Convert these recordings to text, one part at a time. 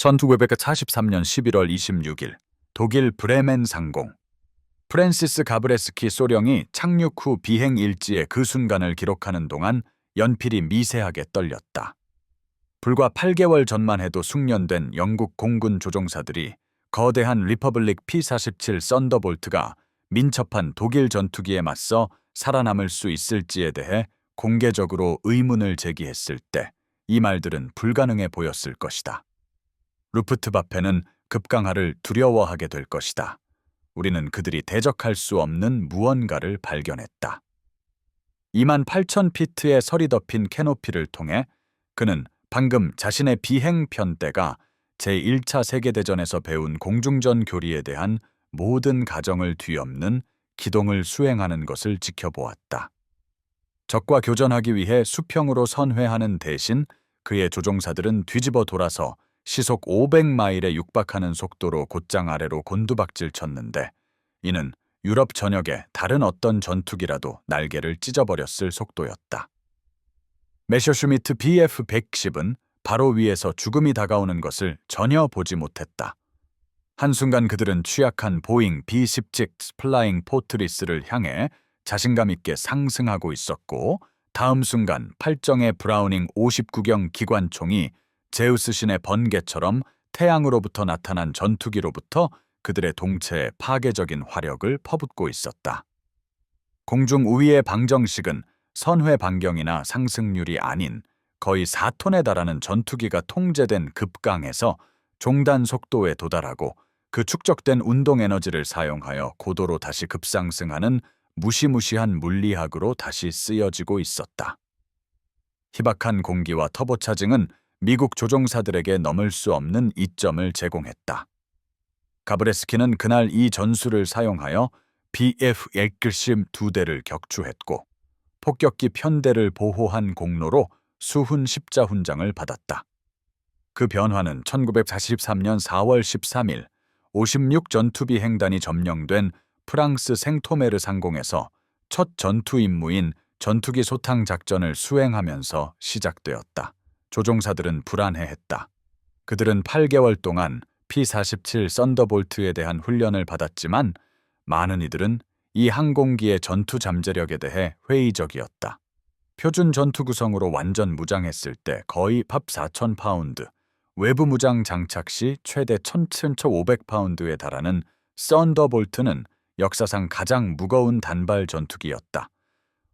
1943년 11월 26일 독일 브레멘 상공. 프랜시스 가브레스키 소령이 착륙 후 비행 일지의 그 순간을 기록하는 동안 연필이 미세하게 떨렸다. 불과 8개월 전만 해도 숙련된 영국 공군 조종사들이 거대한 리퍼블릭 P-47 썬더볼트가 민첩한 독일 전투기에 맞서 살아남을 수 있을지에 대해 공개적으로 의문을 제기했을 때 이 말들은 불가능해 보였을 것이다. 루프트와페는 급강하를 두려워하게 될 것이다. 우리는 그들이 대적할 수 없는 무언가를 발견했다. 28,000피트의 설이 덮인 캐노피를 통해 그는 방금 자신의 비행 편대가 제1차 세계대전에서 배운 공중전 교리에 대한 모든 가정을 뒤엎는 기동을 수행하는 것을 지켜보았다. 적과 교전하기 위해 수평으로 선회하는 대신 그의 조종사들은 뒤집어 돌아서 시속 500마일에 육박하는 속도로 곧장 아래로 곤두박질 쳤는데 이는 유럽 전역의 다른 어떤 전투기라도 날개를 찢어버렸을 속도였다. 메셔슈미트 BF-110은 바로 위에서 죽음이 다가오는 것을 전혀 보지 못했다. 한순간 그들은 취약한 보잉 B-17 플라잉 포트리스를 향해 자신감 있게 상승하고 있었고 다음 순간 팔정의 브라우닝 59경 기관총이 제우스 신의 번개처럼 태양으로부터 나타난 전투기로부터 그들의 동체에 파괴적인 화력을 퍼붓고 있었다. 공중 우위의 방정식은 선회 반경이나 상승률이 아닌 거의 4톤에 달하는 전투기가 통제된 급강에서 종단 속도에 도달하고 그 축적된 운동 에너지를 사용하여 고도로 다시 급상승하는 무시무시한 물리학으로 다시 쓰여지고 있었다. 희박한 공기와 터보 차징은 미국 조종사들에게 넘을 수 없는 이점을 제공했다. 가브레스키는 그날 이 전술을 사용하여 BF-110 2대를 격추했고 폭격기 편대를 보호한 공로로 수훈 십자훈장을 받았다. 그 변화는 1943년 4월 13일 56 전투비 행단이 점령된 프랑스 생토메르 상공에서 첫 전투 임무인 전투기 소탕 작전을 수행하면서 시작되었다. 조종사들은 불안해했다. 그들은 8개월 동안 P-47 썬더볼트에 대한 훈련을 받았지만 많은 이들은 이 항공기의 전투 잠재력에 대해 회의적이었다. 표준 전투 구성으로 완전 무장했을 때 거의 밥 4,000파운드, 외부 무장 장착 시 최대 1,500파운드에 달하는 썬더볼트는 역사상 가장 무거운 단발 전투기였다.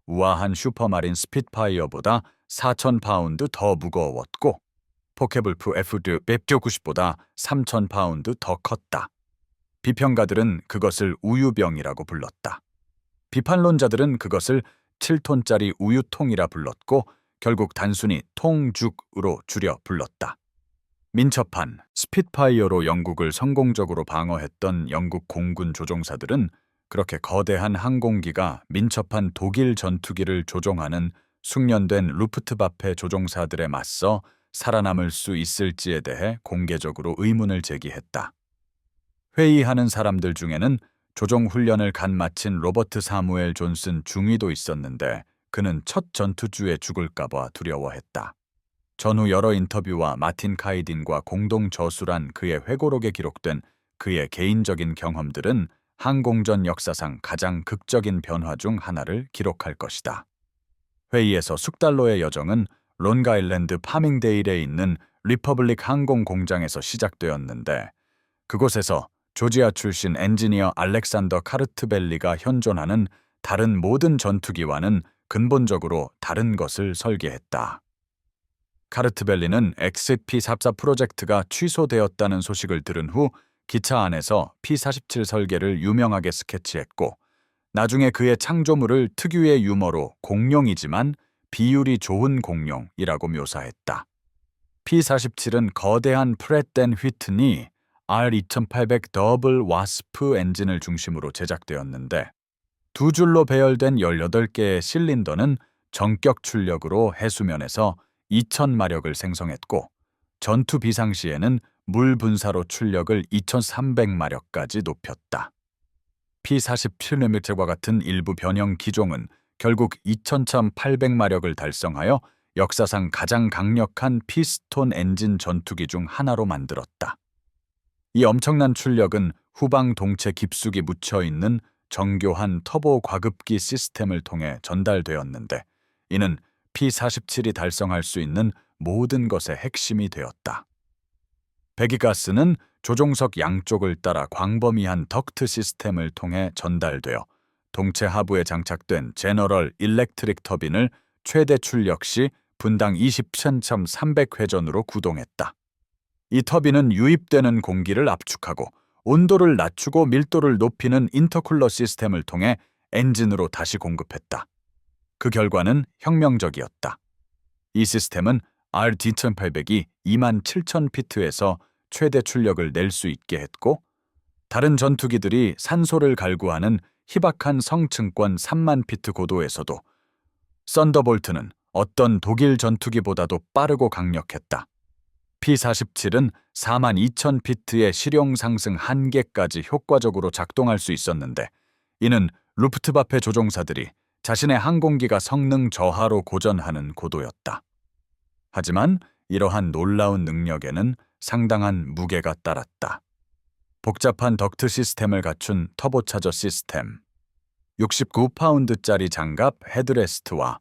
우아한 슈퍼마린 스핏파이어보다 4,000파운드 더 무거웠고 포케불프 F-190보다 3,000파운드 더 컸다. 비평가들은 그것을 우유병이라고 불렀다. 비판론자들은 그것을 7톤짜리 우유통이라 불렀고 결국 단순히 통죽으로 줄여 불렀다. 민첩한 스핏파이어로 영국을 성공적으로 방어했던 영국 공군 조종사들은 그렇게 거대한 항공기가 민첩한 독일 전투기를 조종하는 숙련된 루프트와페 조종사들에 맞서 살아남을 수 있을지에 대해 공개적으로 의문을 제기했다. 회의하는 사람들 중에는 조종 훈련을 간 마친 로버트 사무엘 존슨 중위도 있었는데 그는 첫 전투주에 죽을까봐 두려워했다. 전후 여러 인터뷰와 마틴 카이딘과 공동 저술한 그의 회고록에 기록된 그의 개인적인 경험들은 항공전 역사상 가장 극적인 변화 중 하나를 기록할 것이다. 회의에서 숙달로의 여정은 론가일랜드 파밍데일에 있는 리퍼블릭 항공 공장에서 시작되었는데 그곳에서 조지아 출신 엔지니어 알렉산더 카르트벨리가 현존하는 다른 모든 전투기와는 근본적으로 다른 것을 설계했다. 카르트벨리는 XP-44 프로젝트가 취소되었다는 소식을 들은 후 기차 안에서 P-47 설계를 유명하게 스케치했고 나중에 그의 창조물을 특유의 유머로 공룡이지만 비율이 좋은 공룡이라고 묘사했다. P-47은 거대한 프렛 앤 휘트니 R2800 더블 와스프 엔진을 중심으로 제작되었는데 두 줄로 배열된 18개의 실린더는 전격 출력으로 해수면에서 2,000마력을 생성했고 전투 비상시에는 물 분사로 출력을 2,300마력까지 높였다. P-47mm과 같은 일부 변형 기종은 결국 2,800마력을 달성하여 역사상 가장 강력한 피스톤 엔진 전투기 중 하나로 만들었다. 이 엄청난 출력은 후방 동체 깊숙이 묻혀있는 정교한 터보 과급기 시스템을 통해 전달되었는데, 이는 P-47이 달성할 수 있는 모든 것의 핵심이 되었다. 배기가스는 조종석 양쪽을 따라 광범위한 덕트 시스템을 통해 전달되어 동체 하부에 장착된 제너럴 일렉트릭 터빈을 최대 출력 시 분당 20,300회전으로 구동했다. 이 터빈은 유입되는 공기를 압축하고 온도를 낮추고 밀도를 높이는 인터쿨러 시스템을 통해 엔진으로 다시 공급했다. 그 결과는 혁명적이었다. 이 시스템은 RD-1800이 27,000피트에서 최대 출력을 낼 수 있게 했고, 다른 전투기들이 산소를 갈구하는 희박한 성층권 30,000피트 고도에서도 썬더볼트는 어떤 독일 전투기보다도 빠르고 강력했다. P-47은 42,000피트의 시력 상승 한계까지 효과적으로 작동할 수 있었는데, 이는 루프트바페 조종사들이 자신의 항공기가 성능 저하로 고전하는 고도였다. 하지만 이러한 놀라운 능력에는 상당한 무게가 따랐다. 복잡한 덕트 시스템을 갖춘 터보차저 시스템, 69파운드짜리 장갑 헤드레스트와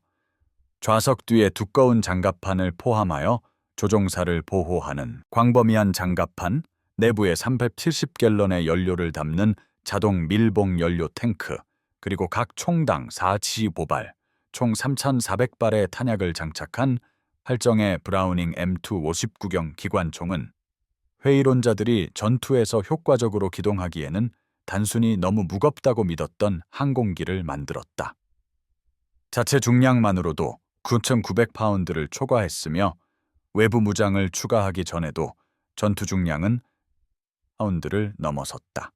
좌석 뒤에 두꺼운 장갑판을 포함하여 조종사를 보호하는 광범위한 장갑판, 내부에 370갤런의 연료를 담는 자동 밀봉 연료 탱크, 그리고 각 총당 4지보발, 총 3,400발의 탄약을 장착한 활정의 브라우닝 M2 59경 기관총은 회의론자들이 전투에서 효과적으로 기동하기에는 단순히 너무 무겁다고 믿었던 항공기를 만들었다. 자체 중량만으로도 9,900파운드를 초과했으며 외부 무장을 추가하기 전에도 전투 중량은 파운드를 넘어섰다.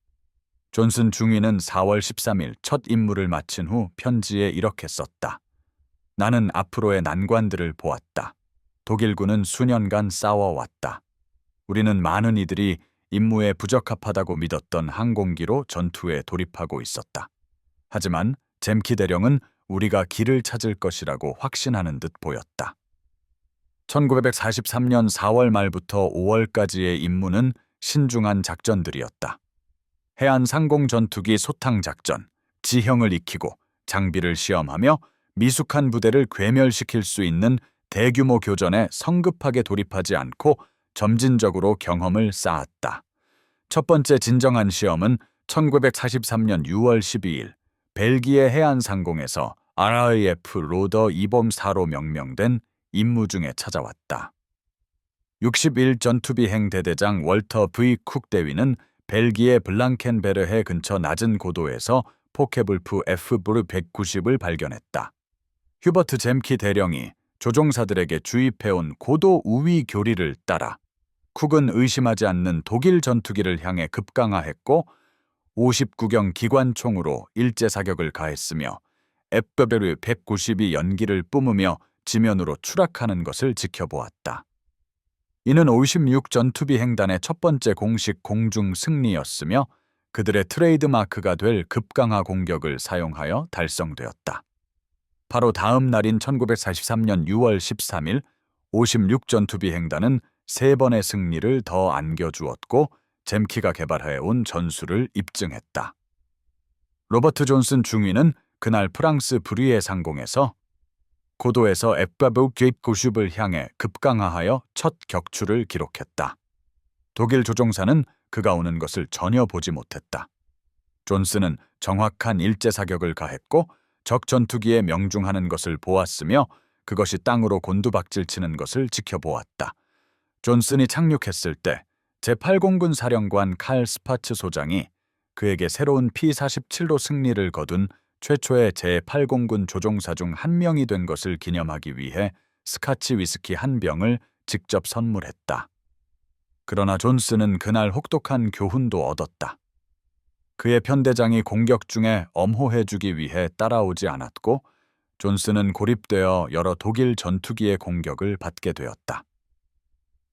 존슨 중위는 4월 13일 첫 임무를 마친 후 편지에 이렇게 썼다. 나는 앞으로의 난관들을 보았다. 독일군은 수년간 싸워왔다. 우리는 많은 이들이 임무에 부적합하다고 믿었던 항공기로 전투에 돌입하고 있었다. 하지만 잼키 대령은 우리가 길을 찾을 것이라고 확신하는 듯 보였다. 1943년 4월 말부터 5월까지의 임무는 신중한 작전들이었다. 해안 상공 전투기 소탕 작전, 지형을 익히고 장비를 시험하며 미숙한 부대를 괴멸시킬 수 있는 대규모 교전에 성급하게 돌입하지 않고 점진적으로 경험을 쌓았다. 첫 번째 진정한 시험은 1943년 6월 12일 벨기에 해안 상공에서 RAF 로더 2범4로 명명된 임무 중에 찾아왔다. 61 전투비행 대대장 월터 V 쿡 대위는 벨기에 블랑켄베르해 근처 낮은 고도에서 포케불프 F브르 190을 발견했다. 휴버트 잼키 대령이 조종사들에게 주입해온 고도 우위 교리를 따라 쿡은 의심하지 않는 독일 전투기를 향해 급강하했고 59경 기관총으로 일제 사격을 가했으며 F브르 190이 연기를 뿜으며 지면으로 추락하는 것을 지켜보았다. 이는 56 전투비행단의 첫 번째 공식 공중 승리였으며 그들의 트레이드마크가 될 급강하 공격을 사용하여 달성되었다. 바로 다음 날인 1943년 6월 13일 56 전투비행단은 3번의 승리를 더 안겨주었고 잼키가 개발해온 전술을 입증했다. 로버트 존슨 중위는 그날 프랑스 브리에 상공에서 고도에서 F브르 190을 향해 급강하하여 첫 격추를 기록했다. 독일 조종사는 그가 오는 것을 전혀 보지 못했다. 존슨은 정확한 일제 사격을 가했고 적 전투기에 명중하는 것을 보았으며 그것이 땅으로 곤두박질치는 것을 지켜보았다. 존슨이 착륙했을 때 제8공군 사령관 칼 스파츠 소장이 그에게 새로운 P-47로 승리를 거둔 최초의 제8공군 조종사 중 한 명이 된 것을 기념하기 위해 스카치 위스키 한 병을 직접 선물했다. 그러나 존슨은 그날 혹독한 교훈도 얻었다. 그의 편대장이 공격 중에 엄호해주기 위해 따라오지 않았고 존슨은 고립되어 여러 독일 전투기의 공격을 받게 되었다.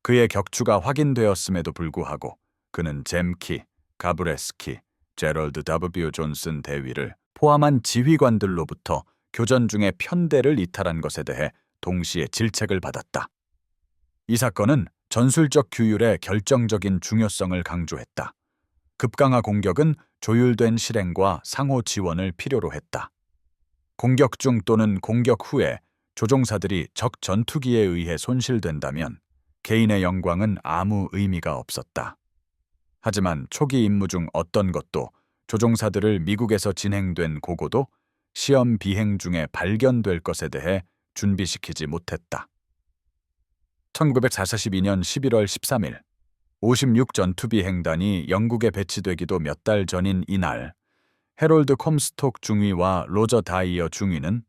그의 격추가 확인되었음에도 불구하고 그는 잼키, 가브레스키, 제럴드 W. 존슨 대위를 포함한 지휘관들로부터 교전 중에 편대를 이탈한 것에 대해 동시에 질책을 받았다. 이 사건은 전술적 규율의 결정적인 중요성을 강조했다. 급강하 공격은 조율된 실행과 상호 지원을 필요로 했다. 공격 중 또는 공격 후에 조종사들이 적 전투기에 의해 손실된다면 개인의 영광은 아무 의미가 없었다. 하지만 초기 임무 중 어떤 것도 조종사들을 미국에서 진행된 고고도 시험 비행 중에 발견될 것에 대해 준비시키지 못했다. 1942년 11월 13일 56 전투비행단이 영국에 배치되기도 몇 달 전인 이날 해롤드 컴스톡 중위와 로저 다이어 중위는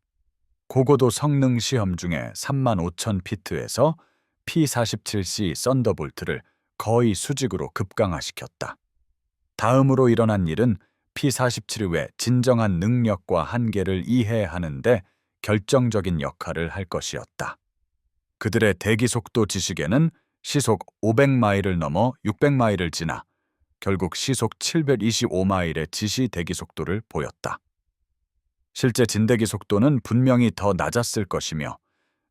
고고도 성능 시험 중에 35,000피트에서 P-47C 썬더볼트를 거의 수직으로 급강하시켰다. 다음으로 일어난 일은 P-47 외 진정한 능력과 한계를 이해하는데 결정적인 역할을 할 것이었다. 그들의 대기속도 지식에는 시속 500마일을 넘어 600마일을 지나 결국 시속 725마일의 지시 대기속도를 보였다. 실제 진대기 속도는 분명히 더 낮았을 것이며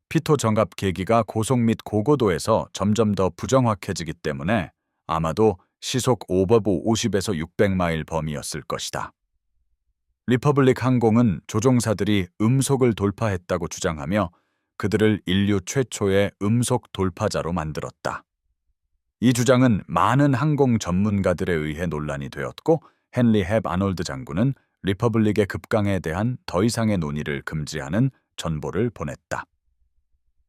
피토 정압 계기가 고속 및 고고도에서 점점 더 부정확해지기 때문에 아마도 시속 오버보 50에서 600마일 범위였을 것이다. 리퍼블릭 항공은 조종사들이 음속을 돌파했다고 주장하며 그들을 인류 최초의 음속 돌파자로 만들었다. 이 주장은 많은 항공 전문가들에 의해 논란이 되었고 헨리 헵 아놀드 장군은 리퍼블릭의 급강에 대한 더 이상의 논의를 금지하는 전보를 보냈다.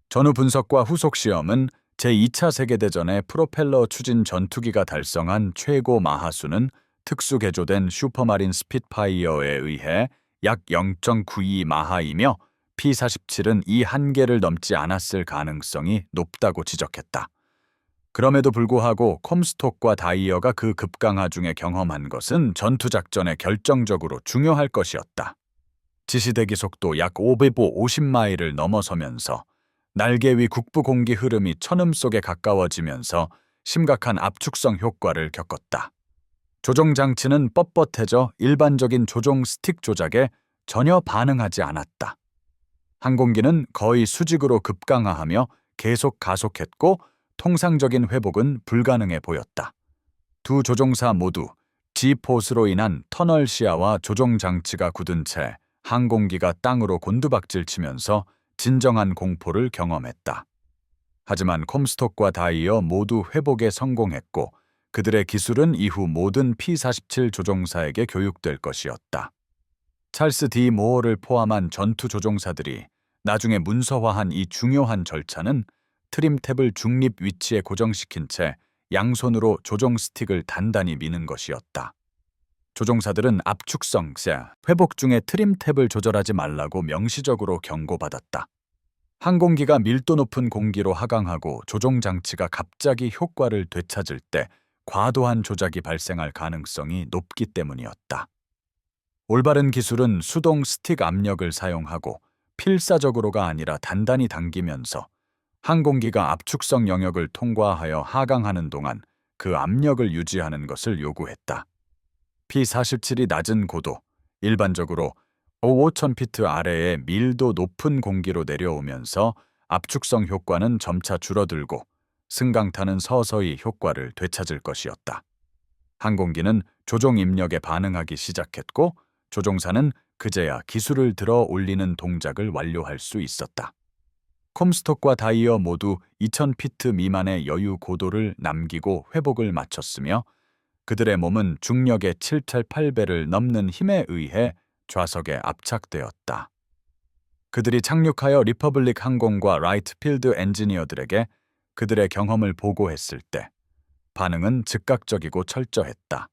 전후 분석과 후속 시험은 제2차 세계대전의 프로펠러 추진 전투기가 달성한 최고 마하수는 특수 개조된 슈퍼마린 스핏파이어에 의해 약 0.92 마하이며 P-47은 이 한계를 넘지 않았을 가능성이 높다고 지적했다. 그럼에도 불구하고 컴스톡과 다이어가 그 급강하 중에 경험한 것은 전투작전에 결정적으로 중요할 것이었다. 지시대기 속도 약 500보 50마일을 넘어서면서 날개 위 국부 공기 흐름이 천음 속에 가까워지면서 심각한 압축성 효과를 겪었다. 조종 장치는 뻣뻣해져 일반적인 조종 스틱 조작에 전혀 반응하지 않았다. 항공기는 거의 수직으로 급강하하며 계속 가속했고 통상적인 회복은 불가능해 보였다. 두 조종사 모두 G포스로 인한 터널 시야와 조종 장치가 굳은 채 항공기가 땅으로 곤두박질 치면서 진정한 공포를 경험했다. 하지만 컴스톡과 다이어 모두 회복에 성공했고 그들의 기술은 이후 모든 P-47 조종사에게 교육될 것이었다. 찰스 D. 모어를 포함한 전투 조종사들이 나중에 문서화한 이 중요한 절차는 트림 탭을 중립 위치에 고정시킨 채 양손으로 조종 스틱을 단단히 미는 것이었다. 조종사들은 압축성, 회복 중에 트림 탭을 조절하지 말라고 명시적으로 경고받았다. 항공기가 밀도 높은 공기로 하강하고 조종 장치가 갑자기 효과를 되찾을 때 과도한 조작이 발생할 가능성이 높기 때문이었다. 올바른 기술은 수동 스틱 압력을 사용하고 필사적으로가 아니라 단단히 당기면서 항공기가 압축성 영역을 통과하여 하강하는 동안 그 압력을 유지하는 것을 요구했다. P-47이 낮은 고도, 일반적으로 5,000피트 아래의 밀도 높은 공기로 내려오면서 압축성 효과는 점차 줄어들고 승강탄은 서서히 효과를 되찾을 것이었다. 항공기는 조종 입력에 반응하기 시작했고 조종사는 그제야 기술을 들어 올리는 동작을 완료할 수 있었다. 컴스톡과 다이어 모두 2,000피트 미만의 여유 고도를 남기고 회복을 마쳤으며 그들의 몸은 중력의 7.8배를 넘는 힘에 의해 좌석에 압착되었다. 그들이 착륙하여 리퍼블릭 항공과 라이트 필드 엔지니어들에게 그들의 경험을 보고했을 때 반응은 즉각적이고 철저했다.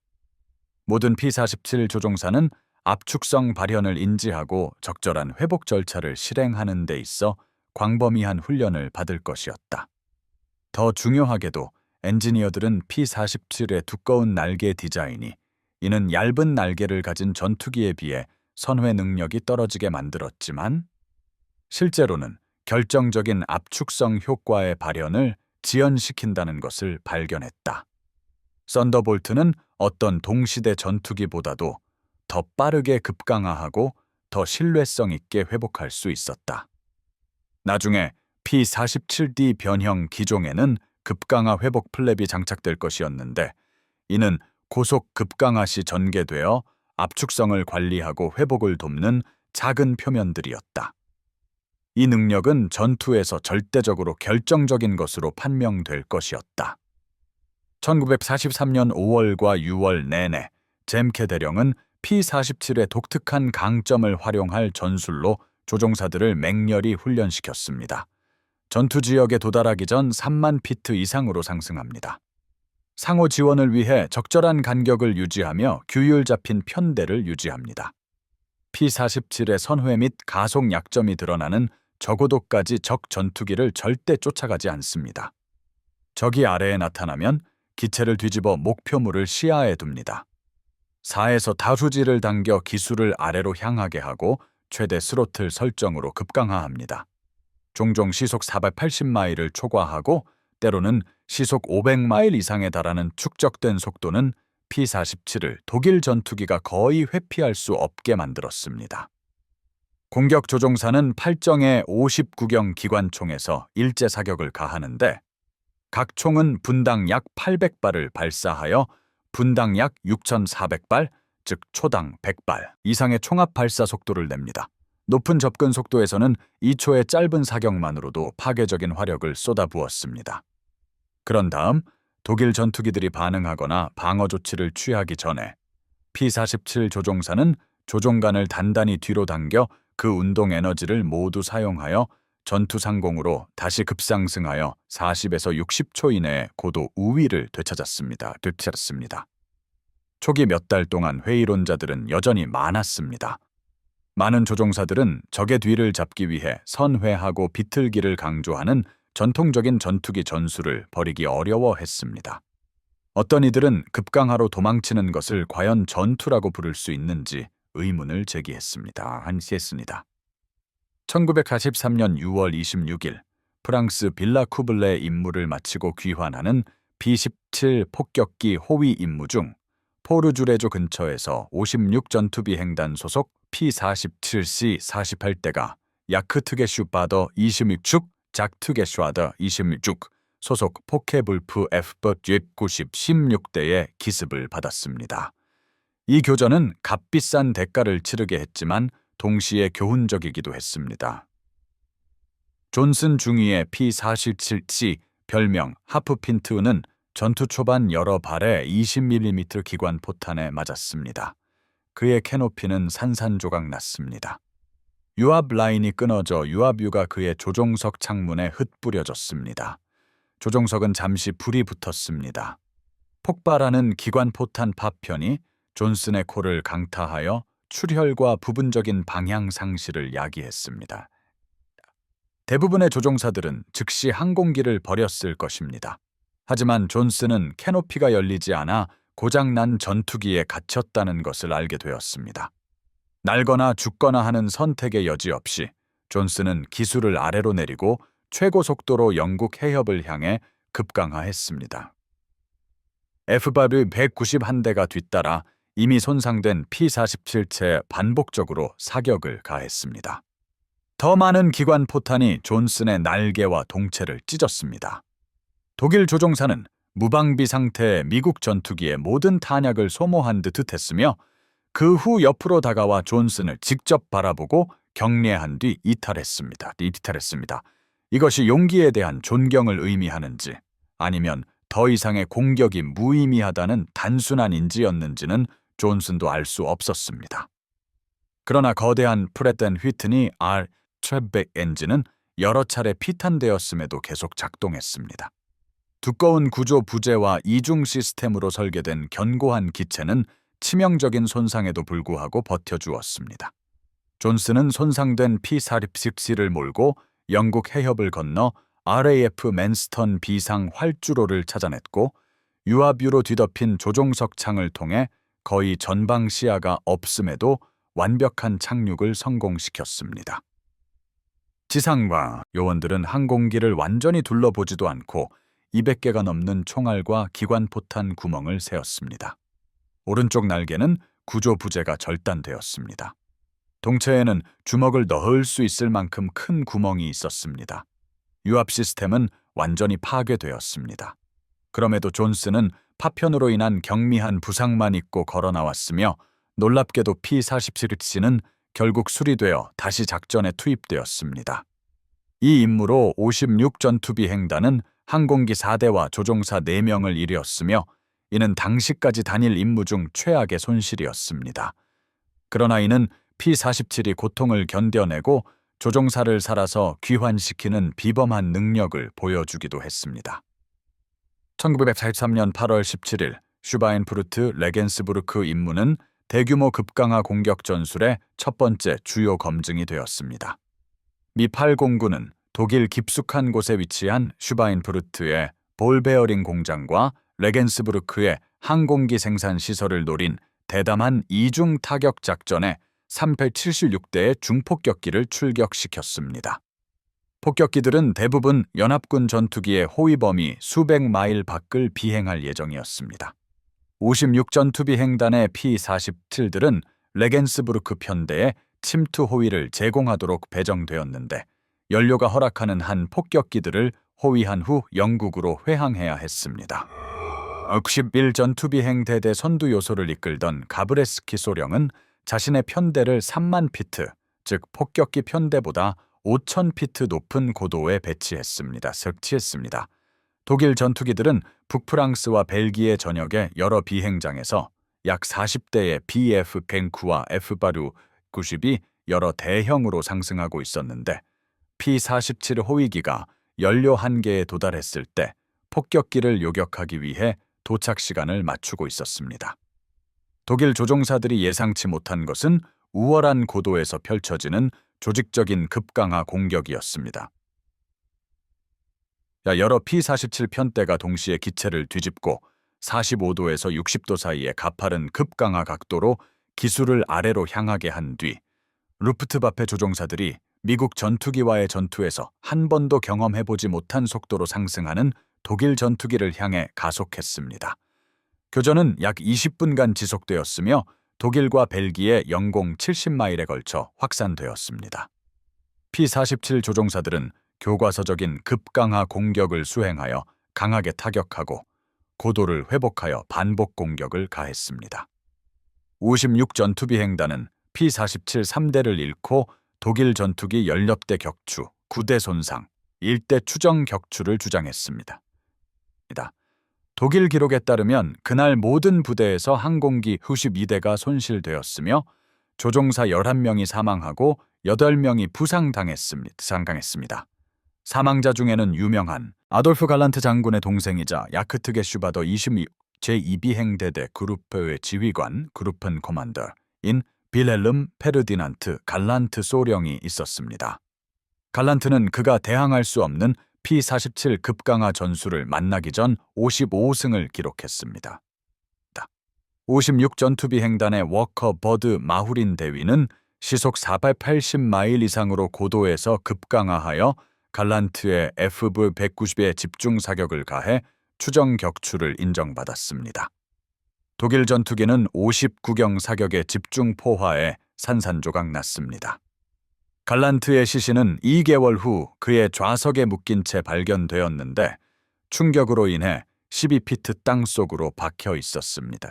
모든 P-47 조종사는 압축성 발현을 인지하고 적절한 회복 절차를 실행하는 데 있어 광범위한 훈련을 받을 것이었다. 더 중요하게도 엔지니어들은 P-47의 두꺼운 날개 디자인이 이는 얇은 날개를 가진 전투기에 비해 선회 능력이 떨어지게 만들었지만 실제로는 결정적인 압축성 효과의 발현을 지연시킨다는 것을 발견했다. 썬더볼트는 어떤 동시대 전투기보다도 더 빠르게 급강하하고 더 신뢰성 있게 회복할 수 있었다. 나중에 P-47D 변형 기종에는 급강하 회복 플랩이 장착될 것이었는데 이는 고속 급강하 시 전개되어 압축성을 관리하고 회복을 돕는 작은 표면들이었다. 이 능력은 전투에서 절대적으로 결정적인 것으로 판명될 것이었다. 1943년 5월과 6월 내내 잼케 대령은 P-47의 독특한 강점을 활용할 전술로 조종사들을 맹렬히 훈련시켰습니다. 전투 지역에 도달하기 전 3만 피트 이상으로 상승합니다. 상호 지원을 위해 적절한 간격을 유지하며 규율 잡힌 편대를 유지합니다. P-47의 선회 및 가속 약점이 드러나는 저고도까지 적 전투기를 절대 쫓아가지 않습니다. 적이 아래에 나타나면 기체를 뒤집어 목표물을 시야에 둡니다. 4에서 다수지를 당겨 기수를 아래로 향하게 하고 최대 스로틀 설정으로 급강하합니다. 종종 시속 480마일을 초과하고 때로는 시속 500마일 이상에 달하는 축적된 속도는 P-47을 독일 전투기가 거의 회피할 수 없게 만들었습니다. 공격 조종사는 8정의 59경 기관총에서 일제 사격을 가하는데 각 총은 분당 약 800발을 발사하여 분당 약 6,400발, 즉 초당 100발 이상의 총합 발사 속도를 냅니다. 높은 접근 속도에서는 2초의 짧은 사격만으로도 파괴적인 화력을 쏟아부었습니다. 그런 다음 독일 전투기들이 반응하거나 방어 조치를 취하기 전에 P-47 조종사는 조종관을 단단히 뒤로 당겨 그 운동 에너지를 모두 사용하여 전투 상공으로 다시 급상승하여 40에서 60초 이내에 고도 우위를 되찾았습니다. 초기 몇 달 동안 회의론자들은 여전히 많았습니다. 많은 조종사들은 적의 뒤를 잡기 위해 선회하고 비틀기를 강조하는 전통적인 전투기 전술을 벌이기 어려워했습니다. 어떤 이들은 급강하로 도망치는 것을 과연 전투라고 부를 수 있는지 의문을 제기했습니다. 1943년 6월 26일 프랑스 빌라 쿠블레의 임무를 마치고 귀환하는 B-17 폭격기 호위 임무 중 포르주레조 근처에서 56 전투비행단 소속 P-47C 48대가 야크트게슈바더 26축, 작트게슈아더 26축 소속 포케불프 F-90 16대의 기습을 받았습니다. 이 교전은 값비싼 대가를 치르게 했지만 동시에 교훈적이기도 했습니다. 존슨 중위의 P-47C 별명 하프핀트는 전투 초반 여러 발의 20mm 기관 포탄에 맞았습니다. 그의 캐노피는 산산조각 났습니다. 유압 라인이 끊어져 유압유가 그의 조종석 창문에 흩뿌려졌습니다. 조종석은 잠시 불이 붙었습니다. 폭발하는 기관 포탄 파편이 존슨의 코를 강타하여 출혈과 부분적인 방향 상실을 야기했습니다. 대부분의 조종사들은 즉시 항공기를 버렸을 것입니다. 하지만 존슨은 캐노피가 열리지 않아 고장난 전투기에 갇혔다는 것을 알게 되었습니다. 날거나 죽거나 하는 선택의 여지 없이 존슨은 기수를 아래로 내리고 최고 속도로 영국 해협을 향해 급강하했습니다. F-191대가 뒤따라 이미 손상된 P-47채에 반복적으로 사격을 가했습니다. 더 많은 기관 포탄이 존슨의 날개와 동체를 찢었습니다. 독일 조종사는 무방비 상태의 미국 전투기의 모든 탄약을 소모한 듯 했으며 그 후 옆으로 다가와 존슨을 직접 바라보고 경례한 뒤 이탈했습니다. 이것이 용기에 대한 존경을 의미하는지 아니면 더 이상의 공격이 무의미하다는 단순한 인지였는지는 존슨도 알 수 없었습니다. 그러나 거대한 프렛 앤 휘트니 R 트랩백 엔진은 여러 차례 피탄되었음에도 계속 작동했습니다. 두꺼운 구조 부재와 이중 시스템으로 설계된 견고한 기체는 치명적인 손상에도 불구하고 버텨주었습니다. 존슨은 손상된 P-46C를 몰고 영국 해협을 건너 RAF 맨스턴 비상 활주로를 찾아냈고 유압유로 뒤덮인 조종석 창을 통해 거의 전방 시야가 없음에도 완벽한 착륙을 성공시켰습니다. 지상과 요원들은 항공기를 완전히 둘러보지도 않고 200개가 넘는 총알과 기관포탄 구멍을 세웠습니다. 오른쪽 날개는 구조 부재가 절단되었습니다. 동체에는 주먹을 넣을 수 있을 만큼 큰 구멍이 있었습니다. 유압 시스템은 완전히 파괴되었습니다. 그럼에도 존스는 파편으로 인한 경미한 부상만 입고 걸어 나왔으며 놀랍게도 P-47C는 결국 수리되어 다시 작전에 투입되었습니다. 이 임무로 56 전투비행단은 항공기 4대와 조종사 4명을 잃었으며 이는 당시까지 단일 임무 중 최악의 손실이었습니다. 그러나 이는 P-47이 고통을 견뎌내고 조종사를 살아서 귀환시키는 비범한 능력을 보여주기도 했습니다. 1943년 8월 17일 슈바인프루트 레겐스부르크 임무는 대규모 급강하 공격 전술의 첫 번째 주요 검증이 되었습니다. 미 8공군은 독일 깊숙한 곳에 위치한 슈바인프루트의 볼베어링 공장과 레겐스부르크의 항공기 생산 시설을 노린 대담한 이중 타격 작전에 376대의 중폭격기를 출격시켰습니다. 폭격기들은 대부분 연합군 전투기의 호위 범위 수백 마일 밖을 비행할 예정이었습니다. 56 전투비행단의 P-47들은 레겐스부르크 편대에 침투 호위를 제공하도록 배정되었는데 연료가 허락하는 한 폭격기들을 호위한 후 영국으로 회항해야 했습니다. 61 전투비행대대 선두 요소를 이끌던 가브레스키 소령은 자신의 편대를 3만 피트, 즉 폭격기 편대보다 5천 피트 높은 고도에 설치했습니다. 독일 전투기들은 북프랑스와 벨기에 전역의 여러 비행장에서 약 40대의 BF 뱅쿠와 F바류 90이 여러 대형으로 상승하고 있었는데 P-47 호위기가 연료 한계에 도달했을 때 폭격기를 요격하기 위해 도착 시간을 맞추고 있었습니다. 독일 조종사들이 예상치 못한 것은 우월한 고도에서 펼쳐지는 조직적인 급강하 공격이었습니다. 여러 P-47 편대가 동시에 기체를 뒤집고 45도에서 60도 사이의 가파른 급강하 각도로 기술을 아래로 향하게 한 뒤 루프트바페 조종사들이 미국 전투기와의 전투에서 한 번도 경험해보지 못한 속도로 상승하는 독일 전투기를 향해 가속했습니다. 교전은 약 20분간 지속되었으며 독일과 벨기에 영공 70마일에 걸쳐 확산되었습니다. P-47 조종사들은 교과서적인 급강하 공격을 수행하여 강하게 타격하고 고도를 회복하여 반복 공격을 가했습니다. 56 전투비행단은 P-47 3대를 잃고 독일 전투기 연력대 격추, 9대 손상, 1대 추정 격추를 주장했습니다. 독일 기록에 따르면 그날 모든 부대에서 항공기 92대가 손실되었으며 조종사 11명이 사망하고 8명이 부상당했습니다. 사망자 중에는 유명한 아돌프 갈란트 장군의 동생이자 야크트 게슈바더 26 제2비행대대 그루프의 지휘관 그루픈 코만더인 빌헬름 페르디난트 갈란트 소령이 있었습니다. 갈란트는 그가 대항할 수 없는 P-47 급강하 전술을 만나기 전 55승을 기록했습니다. 56 전투비행단의 워커 버드 마후린 대위는 시속 480마일 이상으로 고도에서 급강하하여 갈란트의 FV-190에 집중 사격을 가해 추정 격추를 인정받았습니다. 독일 전투기는 59경 사격의 집중 포화에 산산조각 났습니다. 갈란트의 시신은 2개월 후 그의 좌석에 묶인 채 발견되었는데 충격으로 인해 12피트 땅속으로 박혀 있었습니다.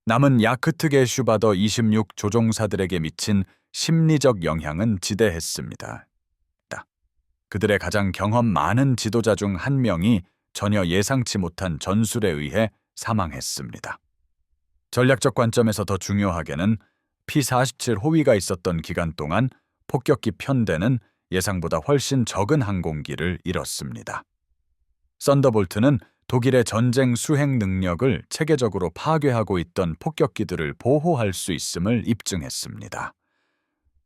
남은 야크트게 슈바더 26 조종사들에게 미친 심리적 영향은 지대했습니다. 그들의 가장 경험 많은 지도자 중 한 명이 전혀 예상치 못한 전술에 의해 사망했습니다. 전략적 관점에서 더 중요하게는 P-47 호위가 있었던 기간 동안 폭격기 편대는 예상보다 훨씬 적은 항공기를 잃었습니다. 썬더볼트는 독일의 전쟁 수행 능력을 체계적으로 파괴하고 있던 폭격기들을 보호할 수 있음을 입증했습니다.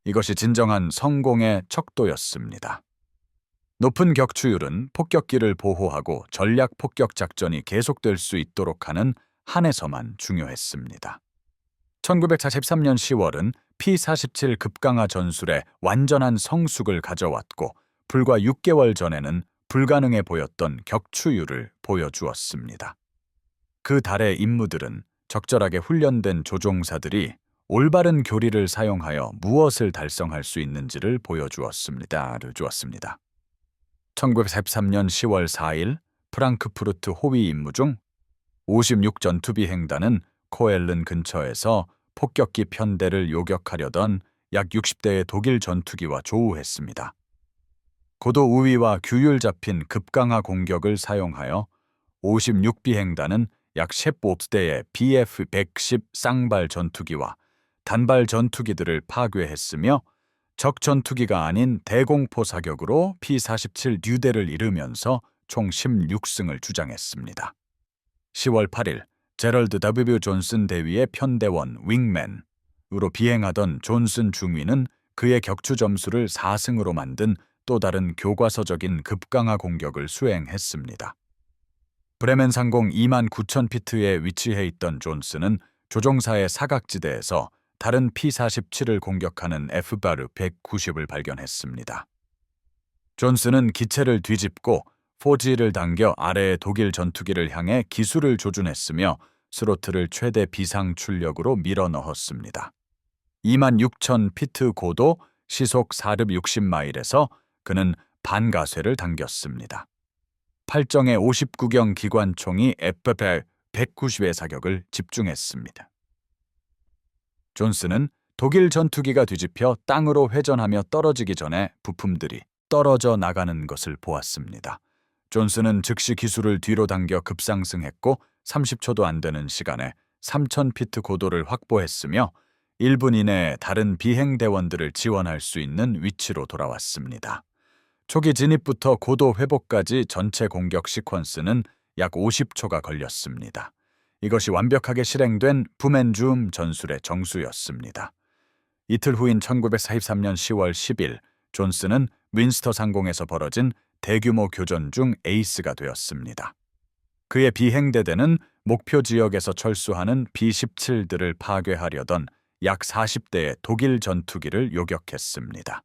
이것이 진정한 성공의 척도였습니다. 높은 격추율은 폭격기를 보호하고 전략 폭격 작전이 계속될 수 있도록 하는 한에서만 중요했습니다. 1943년 10월은 P-47 급강하 전술의 완전한 성숙을 가져왔고 불과 6개월 전에는 불가능해 보였던 격추율을 보여주었습니다. 그 달의 임무들은 적절하게 훈련된 조종사들이 올바른 교리를 사용하여 무엇을 달성할 수 있는지를 보여주었습니다. 1943년 10월 4일 프랑크푸르트 호위 임무 중 56 전투비행단은 코엘른 근처에서 폭격기 편대를 요격하려던 약 60대의 독일 전투기와 조우했습니다. 고도 우위와 규율 잡힌 급강하 공격을 사용하여 56 비행단은 약 15대의 BF-110 쌍발 전투기와 단발 전투기들을 파괴했으며 적 전투기가 아닌 대공포 사격으로 P-47 듀대를 잃으면서 총 16승을 주장했습니다. 10월 8일 제럴드 W. 존슨 대위의 편대원 윙맨으로 비행하던 존슨 중위는 그의 격추 점수를 4승으로 만든 또 다른 교과서적인 급강하 공격을 수행했습니다. 브레멘 상공 29,000피트에 위치해 있던 존슨은 조종사의 사각지대에서 다른 P-47을 공격하는 F바르 190을 발견했습니다. 존슨은 기체를 뒤집고 포지를 당겨 아래의 독일 전투기를 향해 기술을 조준했으며 스로틀을 최대 비상 출력으로 밀어넣었습니다. 26,000피트 고도 시속 460마일에서 그는 반가쇄를 당겼습니다. 8정의 59경 기관총이 F-190의 사격을 집중했습니다. 존슨은 독일 전투기가 뒤집혀 땅으로 회전하며 떨어지기 전에 부품들이 떨어져 나가는 것을 보았습니다. 존슨은 즉시 기술을 뒤로 당겨 급상승했고 30초도 안 되는 시간에 3,000피트 고도를 확보했으며 1분 이내에 다른 비행대원들을 지원할 수 있는 위치로 돌아왔습니다. 초기 진입부터 고도 회복까지 전체 공격 시퀀스는 약 50초가 걸렸습니다. 이것이 완벽하게 실행된 부멘줌 전술의 정수였습니다. 이틀 후인 1943년 10월 10일 존슨은 윈스터 상공에서 벌어진 대규모 교전 중 에이스가 되었습니다. 그의 비행대대는 목표 지역에서 철수하는 B-17들을 파괴하려던 약 40대의 독일 전투기를 요격했습니다.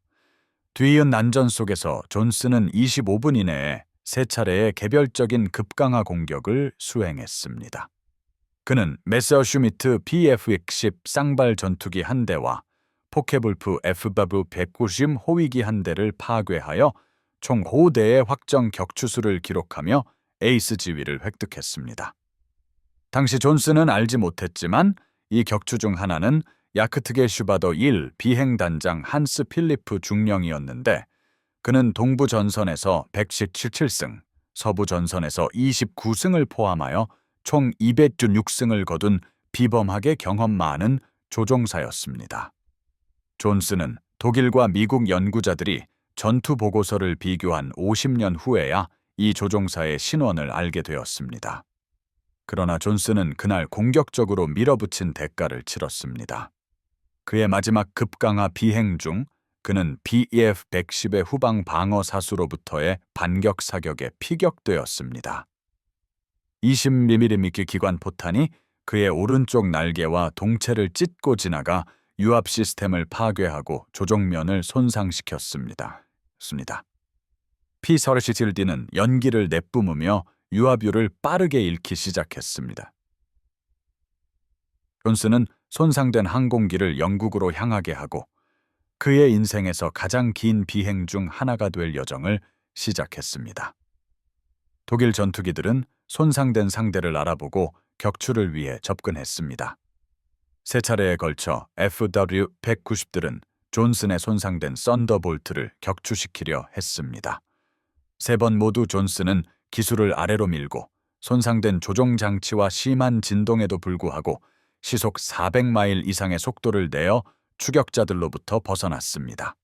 뒤이은 난전 속에서 존슨은 25분 이내에 3차례의 개별적인 급강하 공격을 수행했습니다. 그는 메서슈미트 BF-110 쌍발 전투기 한 대와 포케불프 F바브 190 호위기 한 대를 파괴하여 총 5대의 확정 격추수를 기록하며 에이스 지위를 획득했습니다. 당시 존슨은 알지 못했지만 이 격추 중 하나는 야크트게 슈바더 1 비행단장 한스 필리프 중령이었는데 그는 동부 전선에서 117승, 서부 전선에서 29승을 포함하여 총 206승을 거둔 비범하게 경험 많은 조종사였습니다. 존슨은 독일과 미국 연구자들이 전투 보고서를 비교한 50년 후에야 이 조종사의 신원을 알게 되었습니다. 그러나 존슨은 그날 공격적으로 밀어붙인 대가를 치렀습니다. 그의 마지막 급강하 비행 중 그는 BF-110의 후방 방어 사수로부터의 반격 사격에 피격되었습니다. 20mm 기관 포탄이 그의 오른쪽 날개와 동체를 찢고 지나가 유압 시스템을 파괴하고 조종면을 손상시켰습니다. P-47D는 연기를 내뿜으며 유압유를 빠르게 잃기 시작했습니다. 존슨은 손상된 항공기를 영국으로 향하게 하고 그의 인생에서 가장 긴 비행 중 하나가 될 여정을 시작했습니다. 독일 전투기들은 손상된 상대를 알아보고 격추를 위해 접근했습니다. 3차례에 걸쳐 FW-190들은 존슨의 손상된 썬더볼트를 격추시키려 했습니다. 3번 모두 존슨은 기술을 아래로 밀고 손상된 조종장치와 심한 진동에도 불구하고 시속 400마일 이상의 속도를 내어 추격자들로부터 벗어났습니다.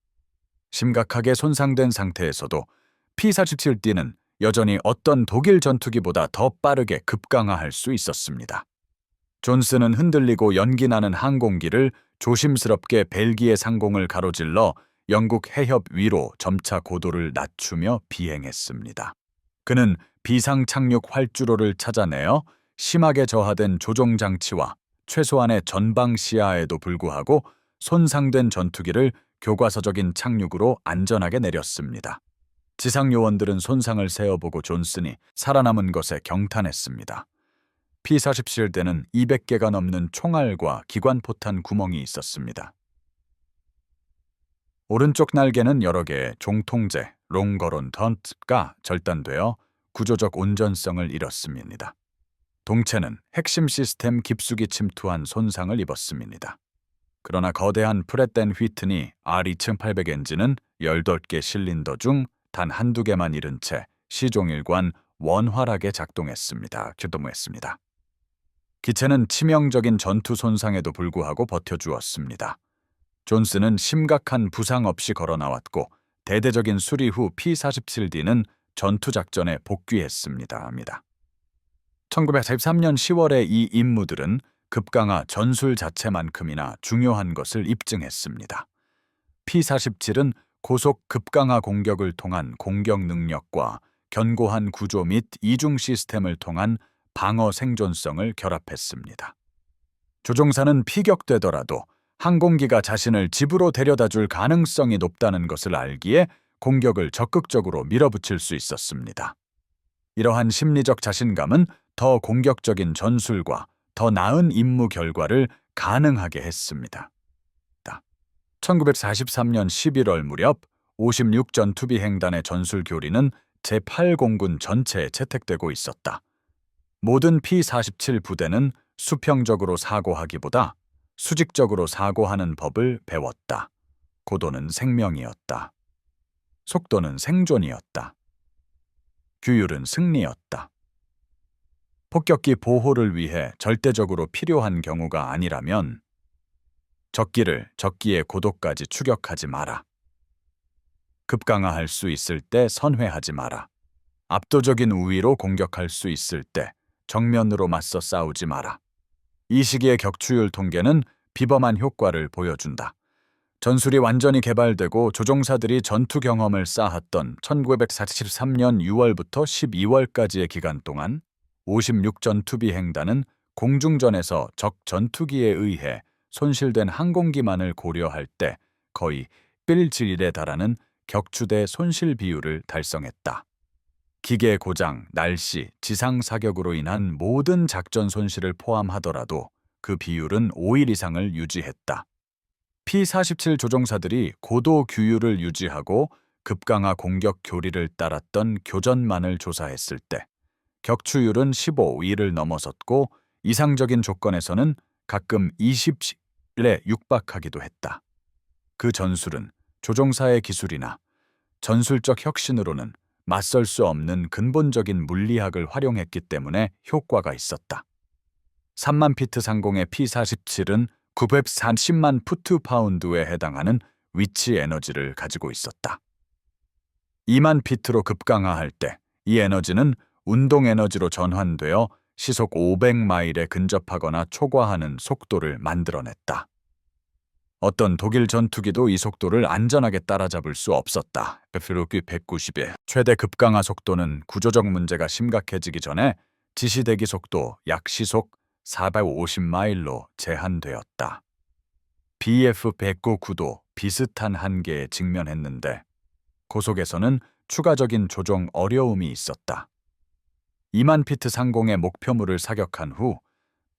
심각하게 손상된 상태에서도 P-47D는 여전히 어떤 독일 전투기보다 더 빠르게 급강하할 수 있었습니다. 존슨은 흔들리고 연기나는 항공기를 조심스럽게 벨기에 상공을 가로질러 영국 해협 위로 점차 고도를 낮추며 비행했습니다. 그는 비상 착륙 활주로를 찾아내어 심하게 저하된 조종장치와 최소한의 전방 시야에도 불구하고 손상된 전투기를 교과서적인 착륙으로 안전하게 내렸습니다. 지상 요원들은 손상을 세어보고 존슨이 살아남은 것에 경탄했습니다. P-47대는 200개가 넘는 총알과 기관포탄 구멍이 있었습니다. 오른쪽 날개는 여러 개의 종통제, 롱거론 던트가 절단되어 구조적 온전성을 잃었습니다. 동체는 핵심 시스템 깊숙이 침투한 손상을 입었습니다. 그러나 거대한 프렛 앤 휘트니 R2800 엔진은 18개 실린더 중 단 한두 개만 잃은 채 시종일관 원활하게 작동했습니다. 교동했습니다. 기체는 치명적인 전투 손상에도 불구하고 버텨주었습니다. 존스는 심각한 부상 없이 걸어 나왔고 대대적인 수리 후 P-47D는 전투작전에 복귀했습니다. 1943년 10월에 이 임무들은 급강하 전술 자체만큼이나 중요한 것을 입증했습니다. P-47은 고속 급강하 공격을 통한 공격 능력과 견고한 구조 및 이중 시스템을 통한 방어 생존성을 결합했습니다. 조종사는 피격되더라도 항공기가 자신을 집으로 데려다줄 가능성이 높다는 것을 알기에 공격을 적극적으로 밀어붙일 수 있었습니다. 이러한 심리적 자신감은 더 공격적인 전술과 더 나은 임무 결과를 가능하게 했습니다. 1943년 11월 무렵 56전투비행단의 전술 교리는 제8공군 전체에 채택되고 있었다. 모든 P-47 부대는 수평적으로 사고하기보다 수직적으로 사고하는 법을 배웠다. 고도는 생명이었다. 속도는 생존이었다. 규율은 승리였다. 폭격기 보호를 위해 절대적으로 필요한 경우가 아니라면 적기를 적기의 고도까지 추격하지 마라. 급강하할 수 있을 때 선회하지 마라. 압도적인 우위로 공격할 수 있을 때 정면으로 맞서 싸우지 마라. 이 시기의 격추율 통계는 비범한 효과를 보여준다. 전술이 완전히 개발되고 조종사들이 전투 경험을 쌓았던 1943년 6월부터 12월까지의 기간 동안 56전투비행단은 공중전에서 적 전투기에 의해 손실된 항공기만을 고려할 때 거의 1:1에 달하는 격추대 손실 비율을 달성했다. 기계 고장, 날씨, 지상 사격으로 인한 모든 작전 손실을 포함하더라도 그 비율은 5일 이상을 유지했다. P-47 조종사들이 고도 규율을 유지하고 급강하 공격 교리를 따랐던 교전만을 조사했을 때 격추율은 15일을 넘어섰고 이상적인 조건에서는 가끔 20일에 육박하기도 했다. 그 전술은 조종사의 기술이나 전술적 혁신으로는 맞설 수 없는 근본적인 물리학을 활용했기 때문에 효과가 있었다. 3만 피트 상공의 P-47은 940만 푸트파운드에 해당하는 위치 에너지를 가지고 있었다. 2만 피트로 급강하할 때 이 에너지는 운동 에너지로 전환되어 시속 500마일에 근접하거나 초과하는 속도를 만들어냈다. 어떤 독일 전투기도 이 속도를 안전하게 따라잡을 수 없었다. F-190의 190의 최대 급강하 속도는 구조적 문제가 심각해지기 전에 지시대기 속도 약 시속 450마일로 제한되었다. BF-109도 비슷한 한계에 직면했는데 고속에서는 추가적인 조종 어려움이 있었다. 2만 피트 상공의 목표물을 사격한 후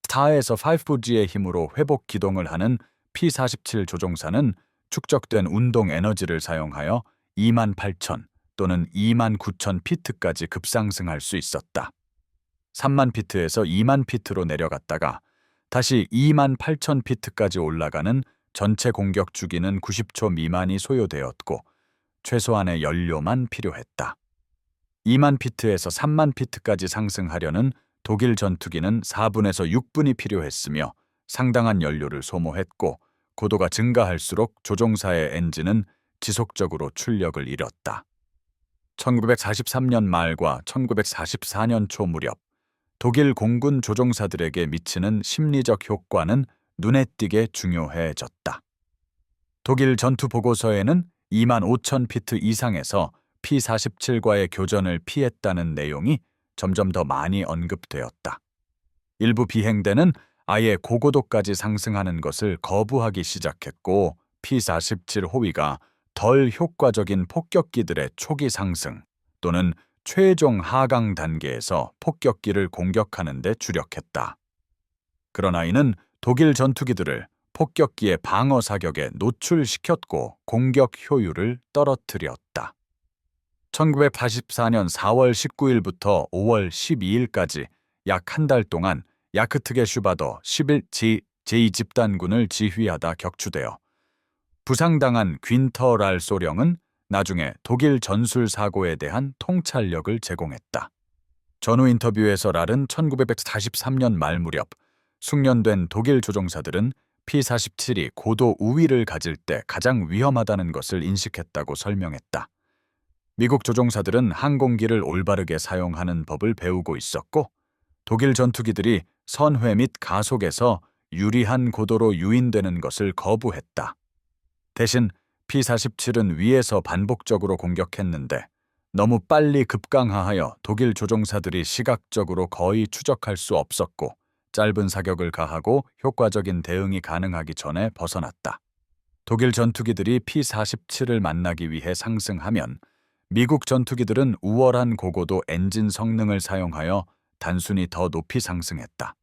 4에서 5G의 힘으로 회복 기동을 하는 P-47 조종사는 축적된 운동 에너지를 사용하여 28,000 또는 29,000 피트까지 급상승할 수 있었다. 3만 피트에서 2만 피트로 내려갔다가 다시 28,000 피트까지 올라가는 전체 공격 주기는 90초 미만이 소요되었고 최소한의 연료만 필요했다. 2만 피트에서 3만 피트까지 상승하려는 독일 전투기는 4분에서 6분이 필요했으며 상당한 연료를 소모했고 고도가 증가할수록 조종사의 엔진은 지속적으로 출력을 잃었다. 1943년 말과 1944년 초 무렵 독일 공군 조종사들에게 미치는 심리적 효과는 눈에 띄게 중요해졌다. 독일 전투 보고서에는 25,000 피트 이상에서 P-47과의 교전을 피했다는 내용이 점점 더 많이 언급되었다. 일부 비행대는 아예 고고도까지 상승하는 것을 거부하기 시작했고 P-47 호위가 덜 효과적인 폭격기들의 초기 상승 또는 최종 하강 단계에서 폭격기를 공격하는 데 주력했다. 그러나 이는 독일 전투기들을 폭격기의 방어 사격에 노출시켰고 공격 효율을 떨어뜨렸다. 1984년 4월 19일부터 5월 12일까지 약 한 달 동안 야크트게 슈바더 11지 제2집단군을 지휘하다 격추되어 부상당한 귄터 랄 소령은 나중에 독일 전술 사고에 대한 통찰력을 제공했다. 전후 인터뷰에서 랄은 1943년 말 무렵 숙련된 독일 조종사들은 P-47이 고도 우위를 가질 때 가장 위험하다는 것을 인식했다고 설명했다. 미국 조종사들은 항공기를 올바르게 사용하는 법을 배우고 있었고 독일 전투기들이 선회 및 가속에서 유리한 고도로 유인되는 것을 거부했다. 대신 P-47은 위에서 반복적으로 공격했는데 너무 빨리 급강하하여 독일 조종사들이 시각적으로 거의 추적할 수 없었고 짧은 사격을 가하고 효과적인 대응이 가능하기 전에 벗어났다. 독일 전투기들이 P-47을 만나기 위해 상승하면 미국 전투기들은 우월한 고고도 엔진 성능을 사용하여 단순히 더 높이 상승했다.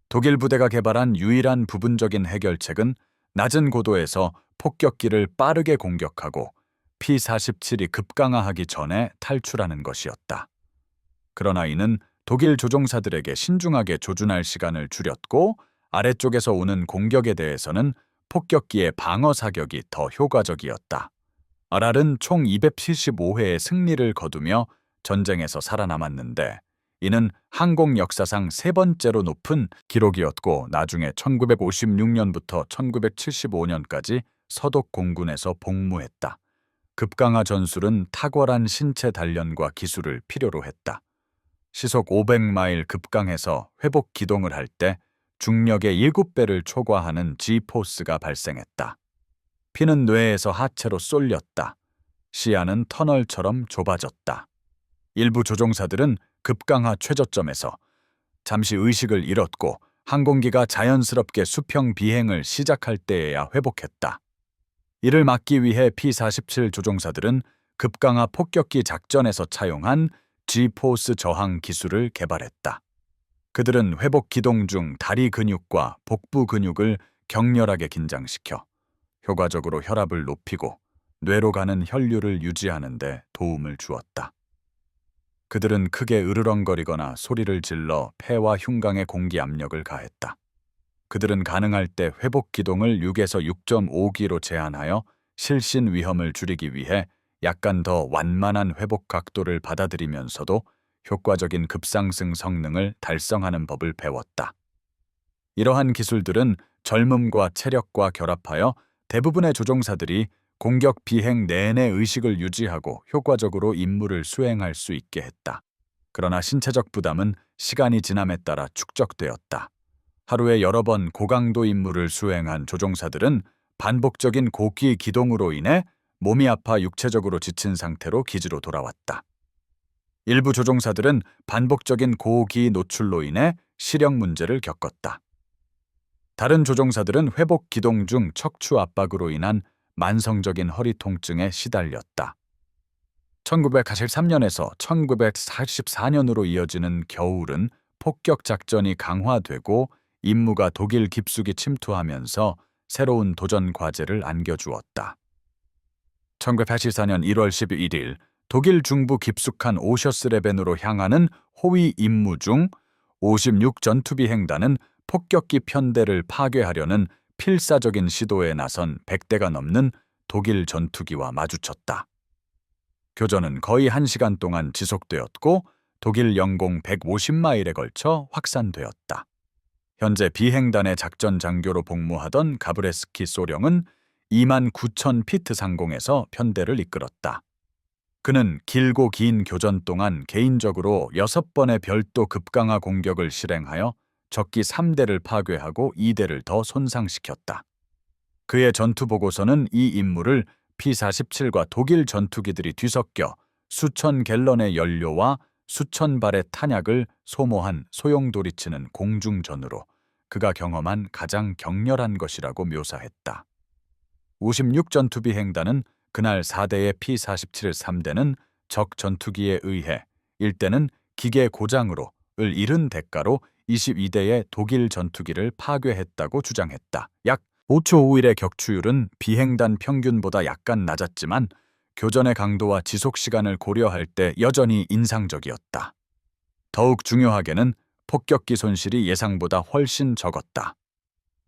독일 부대가 개발한 유일한 부분적인 해결책은 낮은 고도에서 폭격기를 빠르게 공격하고 P-47이 급강하하기 전에 탈출하는 것이었다. 그러나 이는 독일 조종사들에게 신중하게 조준할 시간을 줄였고 아래쪽에서 오는 공격에 대해서는 폭격기의 방어 사격이 더 효과적이었다. 랄은 총 275회의 승리를 거두며 전쟁에서 살아남았는데 이는 항공 역사상 세 번째로 높은 기록이었고 나중에 1956년부터 1975년까지 서독 공군에서 복무했다. 급강하 전술은 탁월한 신체 단련과 기술을 필요로 했다. 시속 500마일 급강해서 회복 기동을 할 때 중력의 7배를 초과하는 G포스가 발생했다. 피는 뇌에서 하체로 쏠렸다. 시야는 터널처럼 좁아졌다. 일부 조종사들은 급강하 최저점에서 잠시 의식을 잃었고 항공기가 자연스럽게 수평 비행을 시작할 때에야 회복했다. 이를 막기 위해 P-47 조종사들은 급강하 폭격기 작전에서 차용한 G포스 저항 기술을 개발했다. 그들은 회복 기동 중 다리 근육과 복부 근육을 격렬하게 긴장시켜 효과적으로 혈압을 높이고 뇌로 가는 혈류를 유지하는 데 도움을 주었다. 그들은 크게 으르렁거리거나 소리를 질러 폐와 흉강에 공기 압력을 가했다. 그들은 가능할 때 회복 기동을 6에서 6.5기로 제한하여 실신 위험을 줄이기 위해 약간 더 완만한 회복 각도를 받아들이면서도 효과적인 급상승 성능을 달성하는 법을 배웠다. 이러한 기술들은 젊음과 체력과 결합하여 대부분의 조종사들이 공격 비행 내내 의식을 유지하고 효과적으로 임무를 수행할 수 있게 했다. 그러나 신체적 부담은 시간이 지남에 따라 축적되었다. 하루에 여러 번 고강도 임무를 수행한 조종사들은 반복적인 고기 기동으로 인해 몸이 아파 육체적으로 지친 상태로 기지로 돌아왔다. 일부 조종사들은 반복적인 고기 노출로 인해 시력 문제를 겪었다. 다른 조종사들은 회복 기동 중 척추 압박으로 인한 만성적인 허리 통증에 시달렸다. 1943년에서 1944년으로 이어지는 겨울은 폭격 작전이 강화되고 임무가 독일 깊숙이 침투하면서 새로운 도전 과제를 안겨주었다. 1984년 1월 11일 독일 중부 깊숙한 오셔스레벤으로 향하는 호위 임무 중 56 전투비행단은 폭격기 편대를 파괴하려는 필사적인 시도에 나선 100대가 넘는 독일 전투기와 마주쳤다. 교전은 거의 1시간 동안 지속되었고 독일 영공 150마일에 걸쳐 확산되었다. 현재 비행단의 작전 장교로 복무하던 가브레스키 소령은 29,000피트 상공에서 편대를 이끌었다. 그는 길고 긴 교전 동안 개인적으로 6번의 별도 급강하 공격을 실행하여 적기 3대를 파괴하고 2대를 더 손상시켰다. 그의 전투 보고서는 이 임무를 P-47과 독일 전투기들이 뒤섞여 수천 갤런의 연료와 수천 발의 탄약을 소모한 소용돌이치는 공중전으로 그가 경험한 가장 격렬한 것이라고 묘사했다. 56 전투비행단은 그날 4대의 P-47 3대는 적 전투기에 의해 일대는 기계 고장으로 을 잃은 대가로 22대의 독일 전투기를 파괴했다고 주장했다. 약 5초 5일의 격추율은 비행단 평균보다 약간 낮았지만 교전의 강도와 지속 시간을 고려할 때 여전히 인상적이었다. 더욱 중요하게는 폭격기 손실이 예상보다 훨씬 적었다.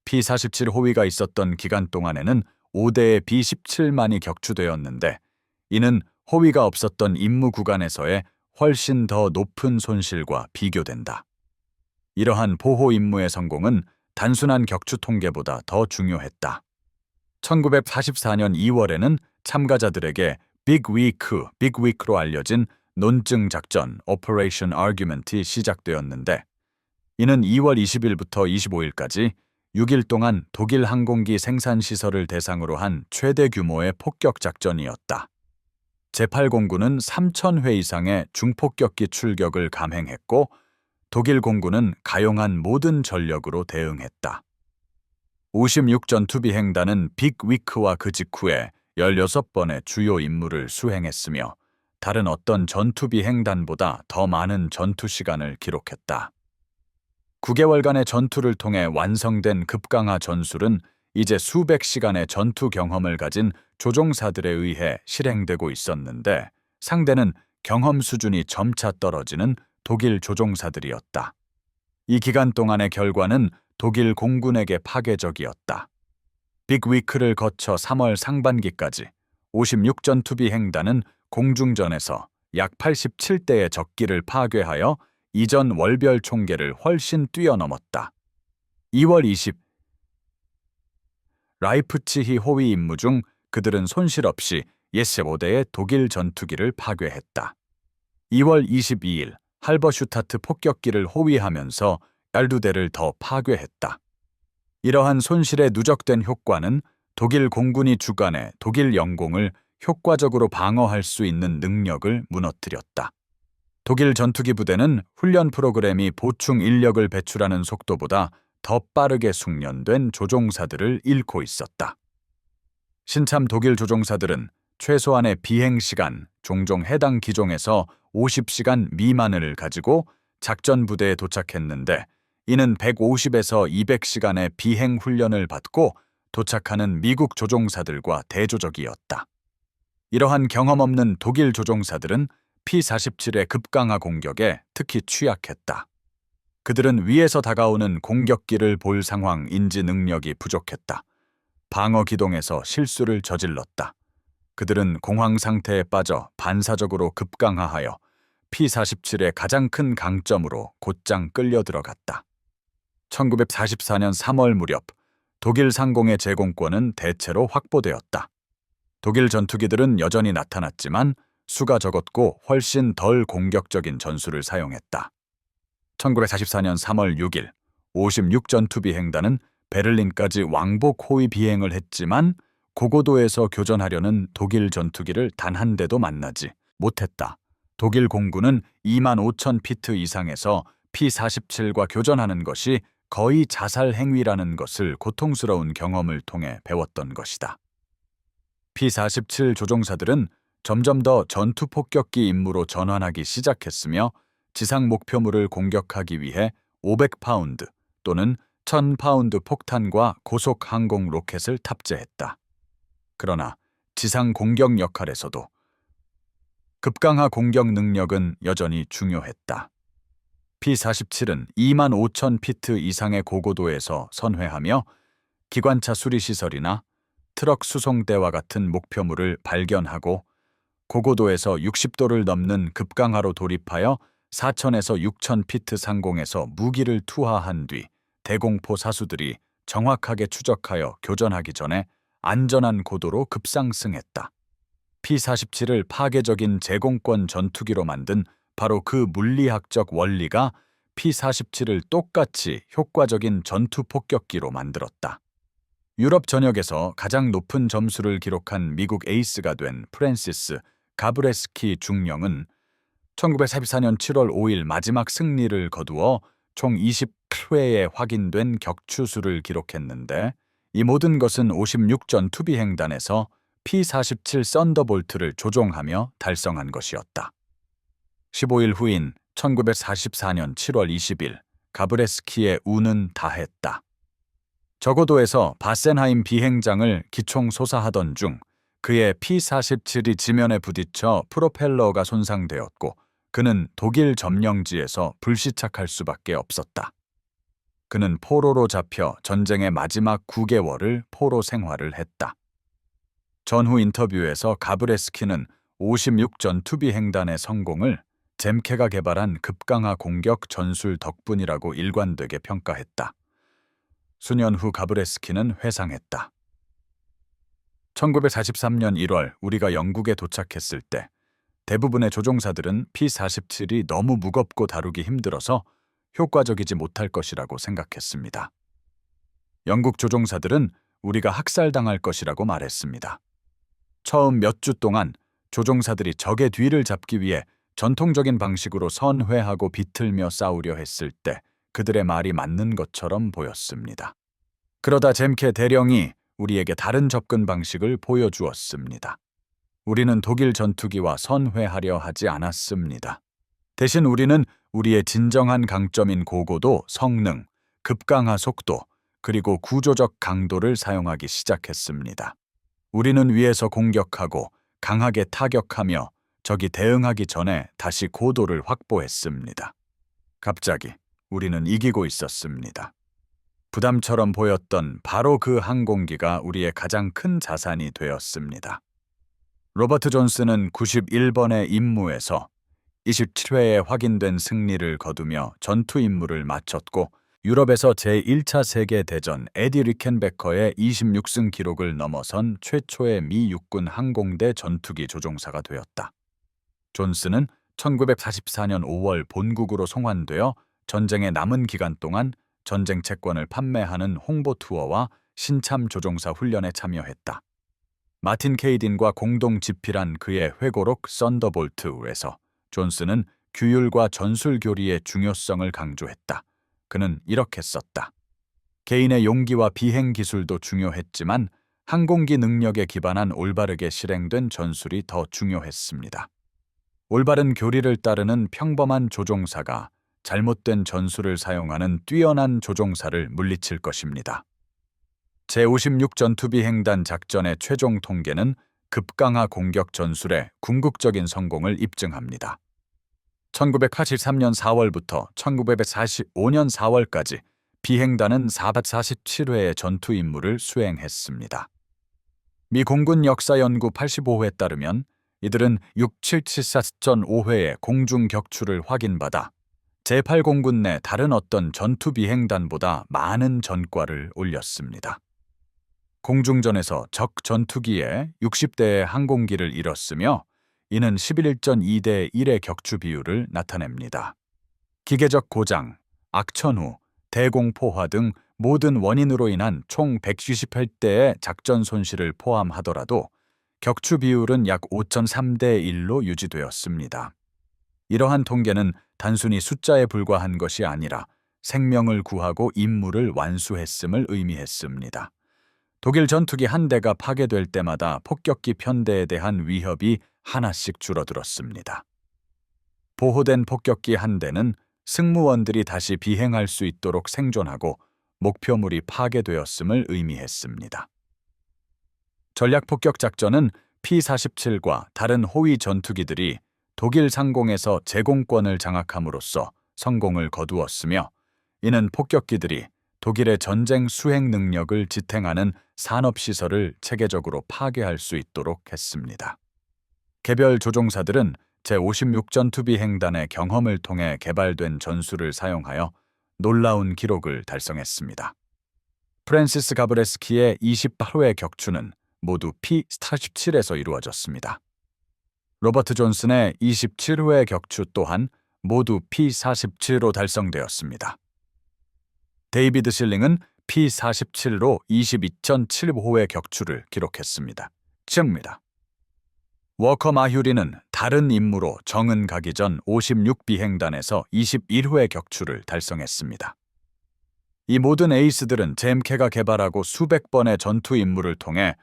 P-47 호위가 있었던 기간 동안에는 5대의 B-17만이 격추되었는데 이는 호위가 없었던 임무 구간에서의 훨씬 더 높은 손실과 비교된다. 이러한 보호 임무의 성공은 단순한 격추 통계보다 더 중요했다. 1944년 2월에는 참가자들에게 빅 위크로 알려진 논증 작전 Operation Argument이 시작되었는데 이는 2월 20일부터 25일까지 6일 동안 독일 항공기 생산 시설을 대상으로 한 최대 규모의 폭격 작전이었다. 제8공군은 3,000회 이상의 중폭격기 출격을 감행했고 독일 공군은 가용한 모든 전력으로 대응했다. 56전투비행단은 빅 위크와 그 직후에 16번의 주요 임무를 수행했으며 다른 어떤 전투비행단보다 더 많은 전투 시간을 기록했다. 9개월간의 전투를 통해 완성된 급강하 전술은 이제 수백 시간의 전투 경험을 가진 조종사들에 의해 실행되고 있었는데 상대는 경험 수준이 점차 떨어지는 독일 조종사들이었다. 이 기간 동안의 결과는 독일 공군에게 파괴적이었다. 빅 위크를 거쳐 3월 상반기까지 56전투비 행단은 공중전에서 약 87대의 적기를 파괴하여 이전 월별 총계를 훨씬 뛰어넘었다. 2월 20 라이프치히 호위 임무 중 그들은 손실 없이 65대의 독일 전투기를 파괴했다. 2월 22일 할버슈타트 폭격기를 호위하면서 12대를 더 파괴했다. 이러한 손실의 누적된 효과는 독일 공군이 주관해 독일 영공을 효과적으로 방어할 수 있는 능력을 무너뜨렸다. 독일 전투기 부대는 훈련 프로그램이 보충 인력을 배출하는 속도보다 더 빠르게 숙련된 조종사들을 잃고 있었다. 신참 독일 조종사들은 최소한의 비행 시간, 종종 해당 기종에서 50시간 미만을 가지고 작전 부대에 도착했는데 이는 150에서 200시간의 비행 훈련을 받고 도착하는 미국 조종사들과 대조적이었다. 이러한 경험 없는 독일 조종사들은 P-47의 급강하 공격에 특히 취약했다. 그들은 위에서 다가오는 공격기를 볼 상황 인지 능력이 부족했다. 방어 기동에서 실수를 저질렀다. 그들은 공황 상태에 빠져 반사적으로 급강하하여 P-47의 가장 큰 강점으로 곧장 끌려 들어갔다. 1944년 3월 무렵 독일 상공의 제공권은 대체로 확보되었다. 독일 전투기들은 여전히 나타났지만 수가 적었고 훨씬 덜 공격적인 전술을 사용했다. 1944년 3월 6일 56전투비 행단은 베를린까지 왕복 호위 비행을 했지만 고고도에서 교전하려는 독일 전투기를 단 한 대도 만나지 못했다. 독일 공군은 25,000피트 이상에서 P-47과 교전하는 것이 거의 자살 행위라는 것을 고통스러운 경험을 통해 배웠던 것이다. P-47 조종사들은 점점 더 전투 폭격기 임무로 전환하기 시작했으며 지상 목표물을 공격하기 위해 500파운드 또는 1000파운드 폭탄과 고속 항공 로켓을 탑재했다. 그러나 지상 공격 역할에서도 급강하 공격 능력은 여전히 중요했다. P-47은 25,000피트 이상의 고고도에서 선회하며 기관차 수리시설이나 트럭 수송대와 같은 목표물을 발견하고 고고도에서 60도를 넘는 급강하로 돌입하여 4,000에서 6,000피트 상공에서 무기를 투하한 뒤 대공포 사수들이 정확하게 추적하여 교전하기 전에 안전한 고도로 급상승했다. P-47을 파괴적인 제공권 전투기로 만든 바로 그 물리학적 원리가 P-47을 똑같이 효과적인 전투 폭격기로 만들었다. 유럽 전역에서 가장 높은 점수를 기록한 미국 에이스가 된 프랜시스 가브레스키 중령은 1944년 7월 5일 마지막 승리를 거두어 총 28회의 확인된 격추수를 기록했는데 이 모든 것은 56전투비 행단에서 P-47 썬더볼트를 조종하며 달성한 것이었다. 15일 후인 1944년 7월 20일 가브레스키의 운은 다했다. 저고도에서 바센하임 비행장을 기총소사하던 중 그의 P-47이 지면에 부딪혀 프로펠러가 손상되었고 그는 독일 점령지에서 불시착할 수밖에 없었다. 그는 포로로 잡혀 전쟁의 마지막 9개월을 포로 생활을 했다. 전후 인터뷰에서 가브레스키는 56 전투비행단의 성공을 젬케가 개발한 급강하 공격 전술 덕분이라고 일관되게 평가했다. 수년 후 가브레스키는 회상했다. 1943년 1월 우리가 영국에 도착했을 때 대부분의 조종사들은 P-47이 너무 무겁고 다루기 힘들어서 효과적이지 못할 것이라고 생각했습니다. 영국 조종사들은 우리가 학살당할 것이라고 말했습니다. 처음 몇 주 동안 조종사들이 적의 뒤를 잡기 위해 전통적인 방식으로 선회하고 비틀며 싸우려 했을 때 그들의 말이 맞는 것처럼 보였습니다. 그러다 젬케 대령이 우리에게 다른 접근 방식을 보여주었습니다. 우리는 독일 전투기와 선회하려 하지 않았습니다. 대신 우리는 우리의 진정한 강점인 고고도, 성능, 급강하 속도, 그리고 구조적 강도를 사용하기 시작했습니다. 우리는 위에서 공격하고 강하게 타격하며 적이 대응하기 전에 다시 고도를 확보했습니다. 갑자기 우리는 이기고 있었습니다. 부담처럼 보였던 바로 그 항공기가 우리의 가장 큰 자산이 되었습니다. 로버트 존슨은 91번의 임무에서 27회에 확인된 승리를 거두며 전투 임무를 마쳤고 유럽에서 제1차 세계대전 에디 리켄베커의 26승 기록을 넘어선 최초의 미 육군 항공대 전투기 조종사가 되었다. 존슨은 1944년 5월 본국으로 송환되어 전쟁의 남은 기간 동안 전쟁 채권을 판매하는 홍보 투어와 신참 조종사 훈련에 참여했다. 마틴 케이딘과 공동 집필한 그의 회고록 썬더볼트에서 존슨은 규율과 전술 교리의 중요성을 강조했다. 그는 이렇게 썼다. 개인의 용기와 비행 기술도 중요했지만 항공기 능력에 기반한 올바르게 실행된 전술이 더 중요했습니다. 올바른 교리를 따르는 평범한 조종사가 잘못된 전술을 사용하는 뛰어난 조종사를 물리칠 것입니다. 제56 전투비행단 작전의 최종 통계는 급강하 공격 전술의 궁극적인 성공을 입증합니다. 1983년 4월부터 1945년 4월까지 비행단은 447회의 전투 임무를 수행했습니다. 미 공군 역사연구 85회에 따르면 이들은 6774.5회의 공중 격추를 확인받아 제8공군 내 다른 어떤 전투 비행단보다 많은 전과를 올렸습니다. 공중전에서 적 전투기에 60대의 항공기를 잃었으며 이는 11.2대 1의 격추 비율을 나타냅니다. 기계적 고장, 악천후, 대공포화 등 모든 원인으로 인한 총 168대의 작전 손실을 포함하더라도 격추 비율은 약 5.3대 1로 유지되었습니다. 이러한 통계는 단순히 숫자에 불과한 것이 아니라 생명을 구하고 임무를 완수했음을 의미했습니다. 독일 전투기 한 대가 파괴될 때마다 폭격기 편대에 대한 위협이 하나씩 줄어들었습니다. 보호된 폭격기 한 대는 승무원들이 다시 비행할 수 있도록 생존하고 목표물이 파괴되었음을 의미했습니다. 전략폭격 작전은 P-47과 다른 호위 전투기들이 독일 상공에서 제공권을 장악함으로써 성공을 거두었으며 이는 폭격기들이 독일의 전쟁 수행 능력을 지탱하는 산업시설을 체계적으로 파괴할 수 있도록 했습니다. 개별 조종사들은 제56 전투비행단의 경험을 통해 개발된 전술을 사용하여 놀라운 기록을 달성했습니다. 프랜시스 가브레스키의 28회 격추는 모두 P-47에서 이루어졌습니다. 로버트 존슨의 27회 격추 또한 모두 P-47로 달성되었습니다. 데이비드 실링은 P-47로 22.75회 격추를 기록했습니다. 즉 워커 마휴리는 다른 임무로 정은 가기 전 56 비행단에서 21회 격추를 달성했습니다. 이 모든 에이스들은 젬케가 개발하고 수백 번의 전투 임무를 통해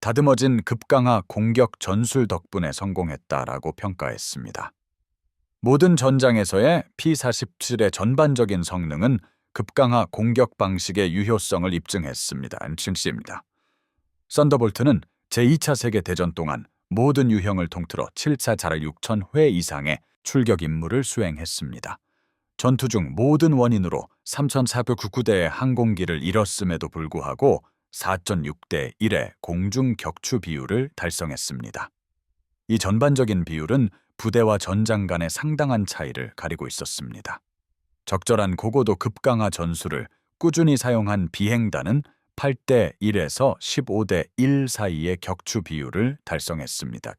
다듬어진 급강하 공격 전술 덕분에 성공했다라고 평가했습니다. 모든 전장에서의 P-47의 전반적인 성능은 급강하 공격 방식의 유효성을 입증했습니다. 썬더볼트는 제2차 세계대전 동안 모든 유형을 통틀어 7차 자력 6,000회 이상의 출격 임무를 수행했습니다. 전투 중 모든 원인으로 3,499대의 항공기를 잃었음에도 불구하고 4.6대 1의 공중 격추 비율을 달성했습니다. 이 전반적인 비율은 부대와 전장 간의 상당한 차이를 가리고 있었습니다. 적절한 고고도 급강하 전술을 꾸준히 사용한 비행단은 8대 1에서 15대 1 사이의 격추 비율을 달성했습니다.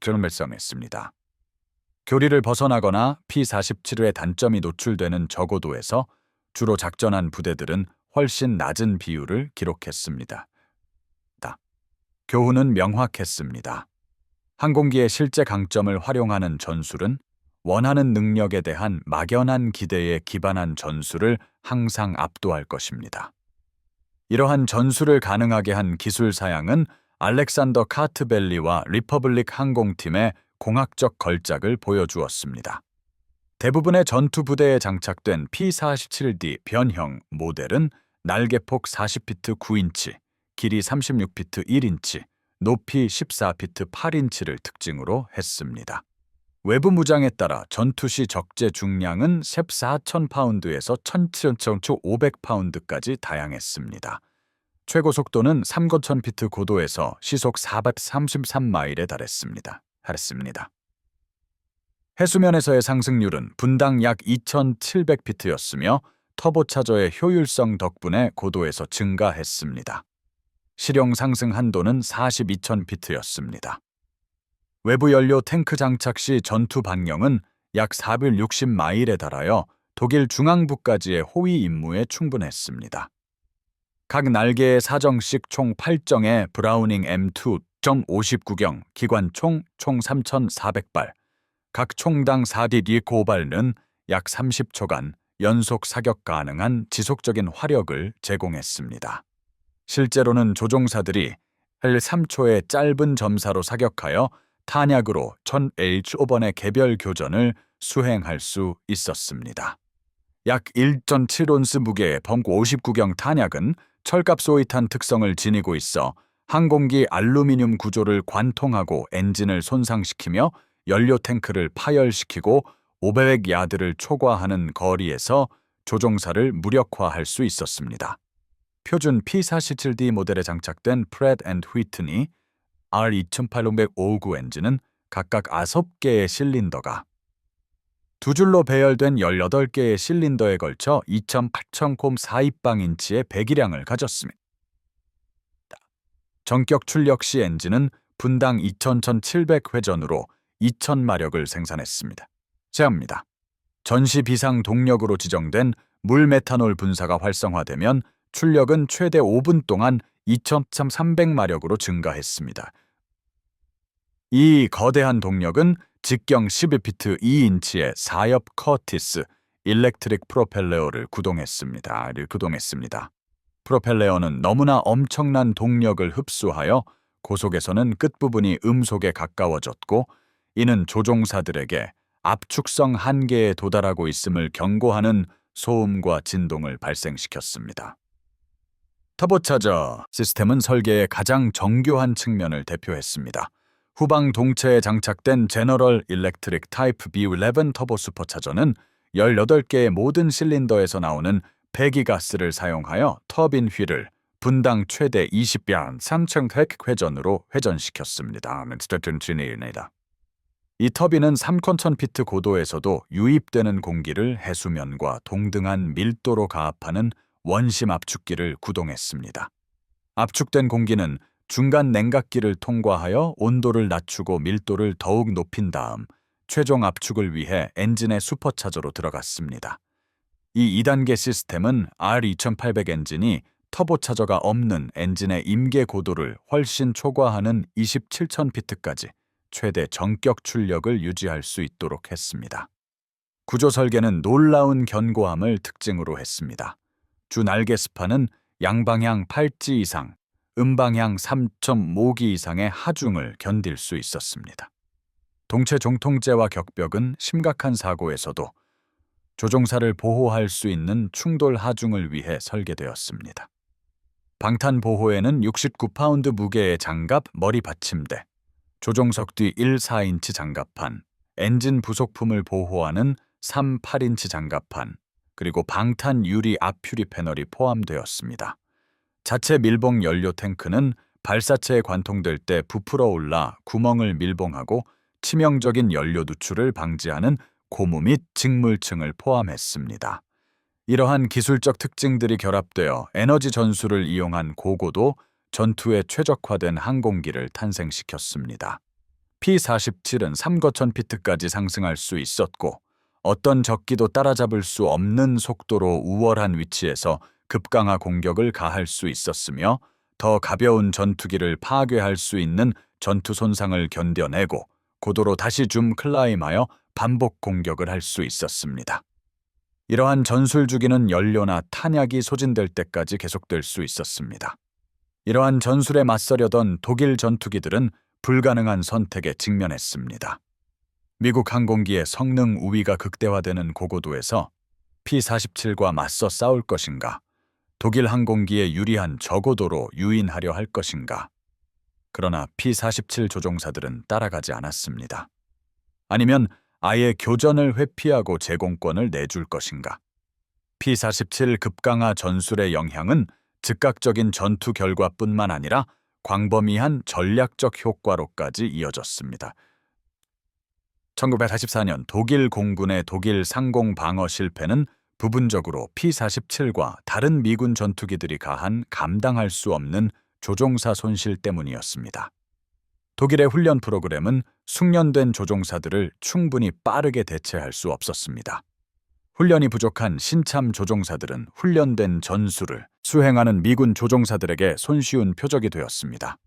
교리를 벗어나거나 P-47의 단점이 노출되는 저고도에서 주로 작전한 부대들은 훨씬 낮은 비율을 기록했습니다. 교훈은 명확했습니다. 항공기의 실제 강점을 활용하는 전술은 원하는 능력에 대한 막연한 기대에 기반한 전술을 항상 압도할 것입니다. 이러한 전술을 가능하게 한 기술 사양은 알렉산더 카트벨리와 리퍼블릭 항공팀의 공학적 걸작을 보여주었습니다. 대부분의 전투 부대에 장착된 P-47D 변형 모델은 날개폭 40피트 9인치, 길이 36피트 1인치, 높이 14피트 8인치를 특징으로 했습니다. 외부 무장에 따라 전투 시 적재 중량은 14,000파운드에서 17,500파운드까지 다양했습니다. 최고 속도는 3,000피트 고도에서 시속 433마일에 달했습니다. 해수면에서의 상승률은 분당 약 2,700피트였으며 터보차저의 효율성 덕분에 고도에서 증가했습니다. 실용 상승 한도는 42,000피트였습니다. 외부 연료 탱크 장착 시 전투 방령은 약 460마일에 달하여 독일 중앙부까지의 호위 임무에 충분했습니다. 각 날개의 사정씩 총 8정의 브라우닝 M2.59경 기관총 총 3,400발, 각 총당 4D 고발은 약 30초간 연속 사격 가능한 지속적인 화력을 제공했습니다. 실제로는 조종사들이 헬 3초의 짧은 점사로 사격하여 탄약으로 1000H5번의 개별 교전을 수행할 수 있었습니다. 약 1.7온스 무게의 벙 59경 탄약은 철갑소이탄 특성을 지니고 있어 항공기 알루미늄 구조를 관통하고 엔진을 손상시키며 연료 탱크를 파열시키고 500야드를 초과하는 거리에서 조종사를 무력화할 수 있었습니다. 표준 P-47D 모델에 장착된 프렛 앤 휘트니 R2859 엔진은 각각 9개의 실린더가 두 줄로 배열된 18개의 실린더에 걸쳐 2.8콤 4입방인치의 배기량을 가졌습니다. 전격 출력 시 엔진은 분당 2,700회전으로 2,000마력을 생산했습니다. 전시 비상 동력으로 지정된 물 메탄올 분사가 활성화되면 출력은 최대 5분 동안 2,300마력으로 증가했습니다. 이 거대한 동력은 직경 12피트 2인치의 4옆 커티스 일렉트릭 프로펠러를 구동했습니다. 프로펠러는 너무나 엄청난 동력을 흡수하여 고속에서는 끝부분이 음속에 가까워졌고, 이는 조종사들에게 압축성 한계에 도달하고 있음을 경고하는 소음과 진동을 발생시켰습니다. 터보차저 시스템은 설계의 가장 정교한 측면을 대표했습니다. 후방 동체에 장착된 제너럴 일렉트릭 타입 B11 터보 슈퍼차저는 18개의 모든 실린더에서 나오는 배기가스를 사용하여 터빈 휠을 분당 최대 20배 3,100회전으로 회전시켰습니다. 이 터빈은 3,000피트 고도에서도 유입되는 공기를 해수면과 동등한 밀도로 가압하는 원심 압축기를 구동했습니다. 압축된 공기는 중간 냉각기를 통과하여 온도를 낮추고 밀도를 더욱 높인 다음 최종 압축을 위해 엔진의 슈퍼차저로 들어갔습니다. 이 2단계 시스템은 R2800 엔진이 터보차저가 없는 엔진의 임계 고도를 훨씬 초과하는 27,000피트까지 최대 전격 출력을 유지할 수 있도록 했습니다. 구조 설계는 놀라운 견고함을 특징으로 했습니다. 주 날개 스판은 양방향 8지 이상, 음방향 3.5기 이상의 하중을 견딜 수 있었습니다. 동체 종통제와 격벽은 심각한 사고에서도 조종사를 보호할 수 있는 충돌 하중을 위해 설계되었습니다. 방탄 보호에는 69파운드 무게의 장갑 머리 받침대, 조종석 뒤 1.4인치 장갑판, 엔진 부속품을 보호하는 3.8인치 장갑판, 그리고 방탄 유리 앞유리 패널이 포함되었습니다. 자체 밀봉 연료 탱크는 발사체에 관통될 때 부풀어 올라 구멍을 밀봉하고 치명적인 연료 누출을 방지하는 고무 및 직물층을 포함했습니다. 이러한 기술적 특징들이 결합되어 에너지 전술을 이용한 고고도 전투에 최적화된 항공기를 탄생시켰습니다. P-47은 3,000피트까지 상승할 수 있었고 어떤 적기도 따라잡을 수 없는 속도로 우월한 위치에서 급강하 공격을 가할 수 있었으며 더 가벼운 전투기를 파괴할 수 있는 전투 손상을 견뎌내고 고도로 다시 줌 클라임하여 반복 공격을 할 수 있었습니다. 이러한 전술 주기는 연료나 탄약이 소진될 때까지 계속될 수 있었습니다. 이러한 전술에 맞서려던 독일 전투기들은 불가능한 선택에 직면했습니다. 미국 항공기의 성능 우위가 극대화되는 고고도에서 P-47과 맞서 싸울 것인가, 독일 항공기의 유리한 저고도로 유인하려 할 것인가. 그러나 P-47 조종사들은 따라가지 않았습니다. 아니면 아예 교전을 회피하고 제공권을 내줄 것인가. P-47 급강하 전술의 영향은 즉각적인 전투 결과뿐만 아니라 광범위한 전략적 효과로까지 이어졌습니다. 1944년 독일 공군의 독일 상공 방어 실패는 부분적으로 P-47과 다른 미군 전투기들이 가한 감당할 수 없는 조종사 손실 때문이었습니다. 독일의 훈련 프로그램은 숙련된 조종사들을 충분히 빠르게 대체할 수 없었습니다. 훈련이 부족한 신참 조종사들은 훈련된 전술을 수행하는 미군 조종사들에게 손쉬운 표적이 되었습니다.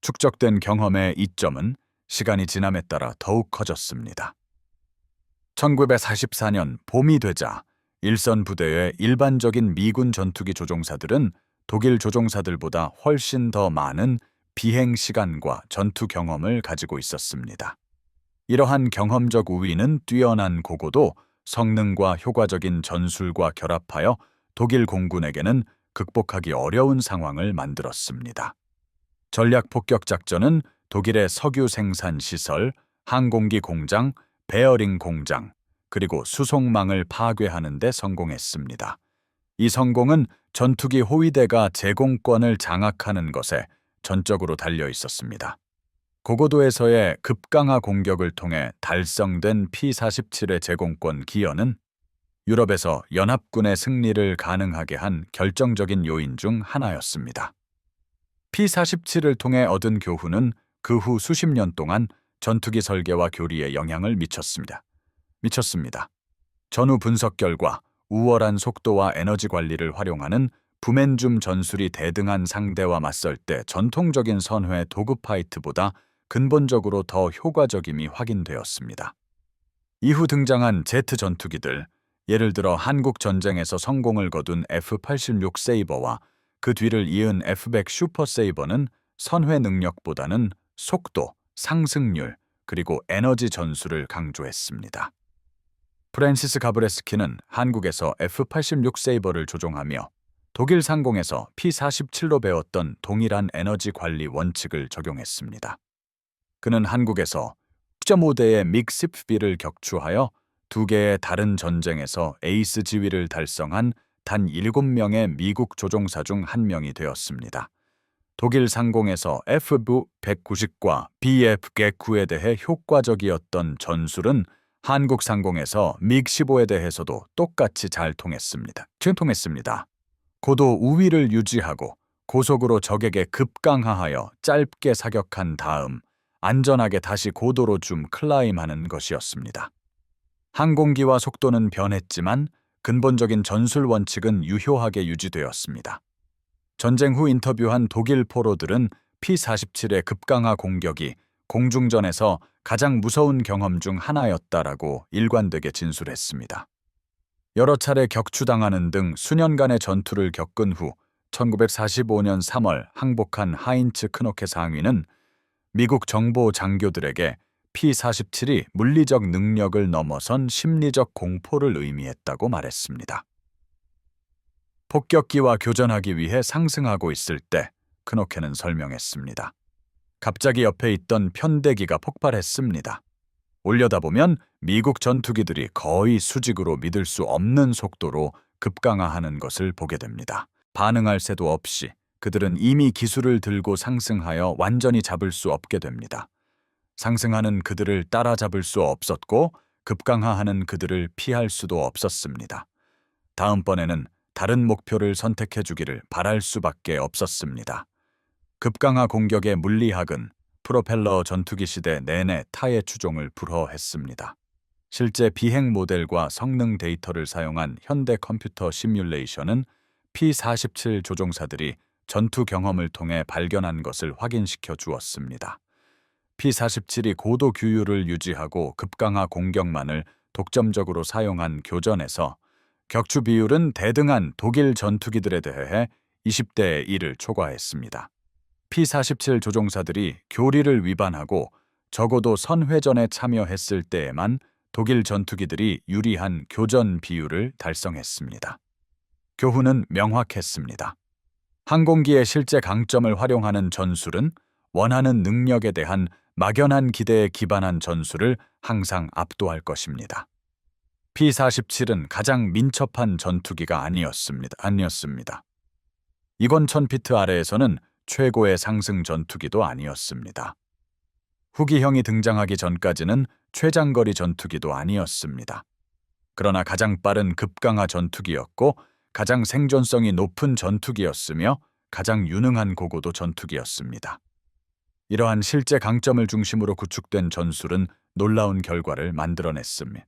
축적된 경험의 이점은 시간이 지남에 따라 더욱 커졌습니다. 1944년 봄이 되자 일선 부대의 일반적인 미군 전투기 조종사들은 독일 조종사들보다 훨씬 더 많은 비행 시간과 전투 경험을 가지고 있었습니다. 이러한 경험적 우위는 뛰어난 고고도 성능과 효과적인 전술과 결합하여 독일 공군에게는 극복하기 어려운 상황을 만들었습니다. 전략 폭격 작전은 독일의 석유 생산 시설, 항공기 공장, 베어링 공장, 그리고 수송망을 파괴하는 데 성공했습니다. 이 성공은 전투기 호위대가 제공권을 장악하는 것에 전적으로 달려 있었습니다. 고고도에서의 급강하 공격을 통해 달성된 P-47의 제공권 기여는 유럽에서 연합군의 승리를 가능하게 한 결정적인 요인 중 하나였습니다. P-47을 통해 얻은 교훈은 그 후 수십 년 동안 전투기 설계와 교리에 영향을 미쳤습니다. 전후 분석 결과 우월한 속도와 에너지 관리를 활용하는 부맨줌 전술이 대등한 상대와 맞설 때 전통적인 선회 도그파이트보다 근본적으로 더 효과적임이 확인되었습니다. 이후 등장한 제트 전투기들, 예를 들어 한국 전쟁에서 성공을 거둔 F-86 세이버와 그 뒤를 이은 F-100 슈퍼 세이버는 선회 능력보다는 속도, 상승률, 그리고 에너지 전술을 강조했습니다. 프랜시스 가브레스키는 한국에서 F-86 세이버를 조종하며 독일 상공에서 P-47로 배웠던 동일한 에너지 관리 원칙을 적용했습니다. 그는 한국에서 9.5대의 믹-10B를 격추하여 두 개의 다른 전쟁에서 에이스 지위를 달성한 단 7명의 미국 조종사 중 한 명이 되었습니다. 독일 상공에서 FV-190과 BF-109에 대해 효과적이었던 전술은 한국 상공에서 믹-15에 대해서도 똑같이 잘 통했습니다. 고도 우위를 유지하고 고속으로 적에게 급강하하여 짧게 사격한 다음 안전하게 다시 고도로 줌 클라임하는 것이었습니다. 항공기와 속도는 변했지만 근본적인 전술 원칙은 유효하게 유지되었습니다. 전쟁 후 인터뷰한 독일 포로들은 P-47의 급강하 공격이 공중전에서 가장 무서운 경험 중 하나였다라고 일관되게 진술했습니다. 여러 차례 격추당하는 등 수년간의 전투를 겪은 후 1945년 3월 항복한 하인츠 크노케 상위는 미국 정보 장교들에게 P-47이 물리적 능력을 넘어선 심리적 공포를 의미했다고 말했습니다. 폭격기와 교전하기 위해 상승하고 있을 때 크노케는 설명했습니다. 갑자기 옆에 있던 편대기가 폭발했습니다. 올려다보면 미국 전투기들이 거의 수직으로 믿을 수 없는 속도로 급강하하는 것을 보게 됩니다. 반응할 새도 없이 그들은 이미 기술을 들고 상승하여 완전히 잡을 수 없게 됩니다. 상승하는 그들을 따라잡을 수 없었고 급강하하는 그들을 피할 수도 없었습니다. 다음번에는 다른 목표를 선택해 주기를 바랄 수밖에 없었습니다. 급강하 공격의 물리학은 프로펠러 전투기 시대 내내 타의 추종을 불허했습니다. 실제 비행 모델과 성능 데이터를 사용한 현대 컴퓨터 시뮬레이션은 P-47 조종사들이 전투 경험을 통해 발견한 것을 확인시켜 주었습니다. P-47이 고도 규율을 유지하고 급강하 공격만을 독점적으로 사용한 교전에서 격추 비율은 대등한 독일 전투기들에 대해 20대 1을 초과했습니다. P-47 조종사들이 교리를 위반하고 적어도 선회전에 참여했을 때에만 독일 전투기들이 유리한 교전 비율을 달성했습니다. 교훈은 명확했습니다. 항공기의 실제 강점을 활용하는 전술은 원하는 능력에 대한 막연한 기대에 기반한 전술을 항상 압도할 것입니다. P-47은 가장 민첩한 전투기가 아니었습니다. 이건 1000피트 아래에서는 최고의 상승 전투기도 아니었습니다. 후기형이 등장하기 전까지는 최장거리 전투기도 아니었습니다. 그러나 가장 빠른 급강하 전투기였고 가장 생존성이 높은 전투기였으며 가장 유능한 고고도 전투기였습니다. 이러한 실제 강점을 중심으로 구축된 전술은 놀라운 결과를 만들어냈습니다.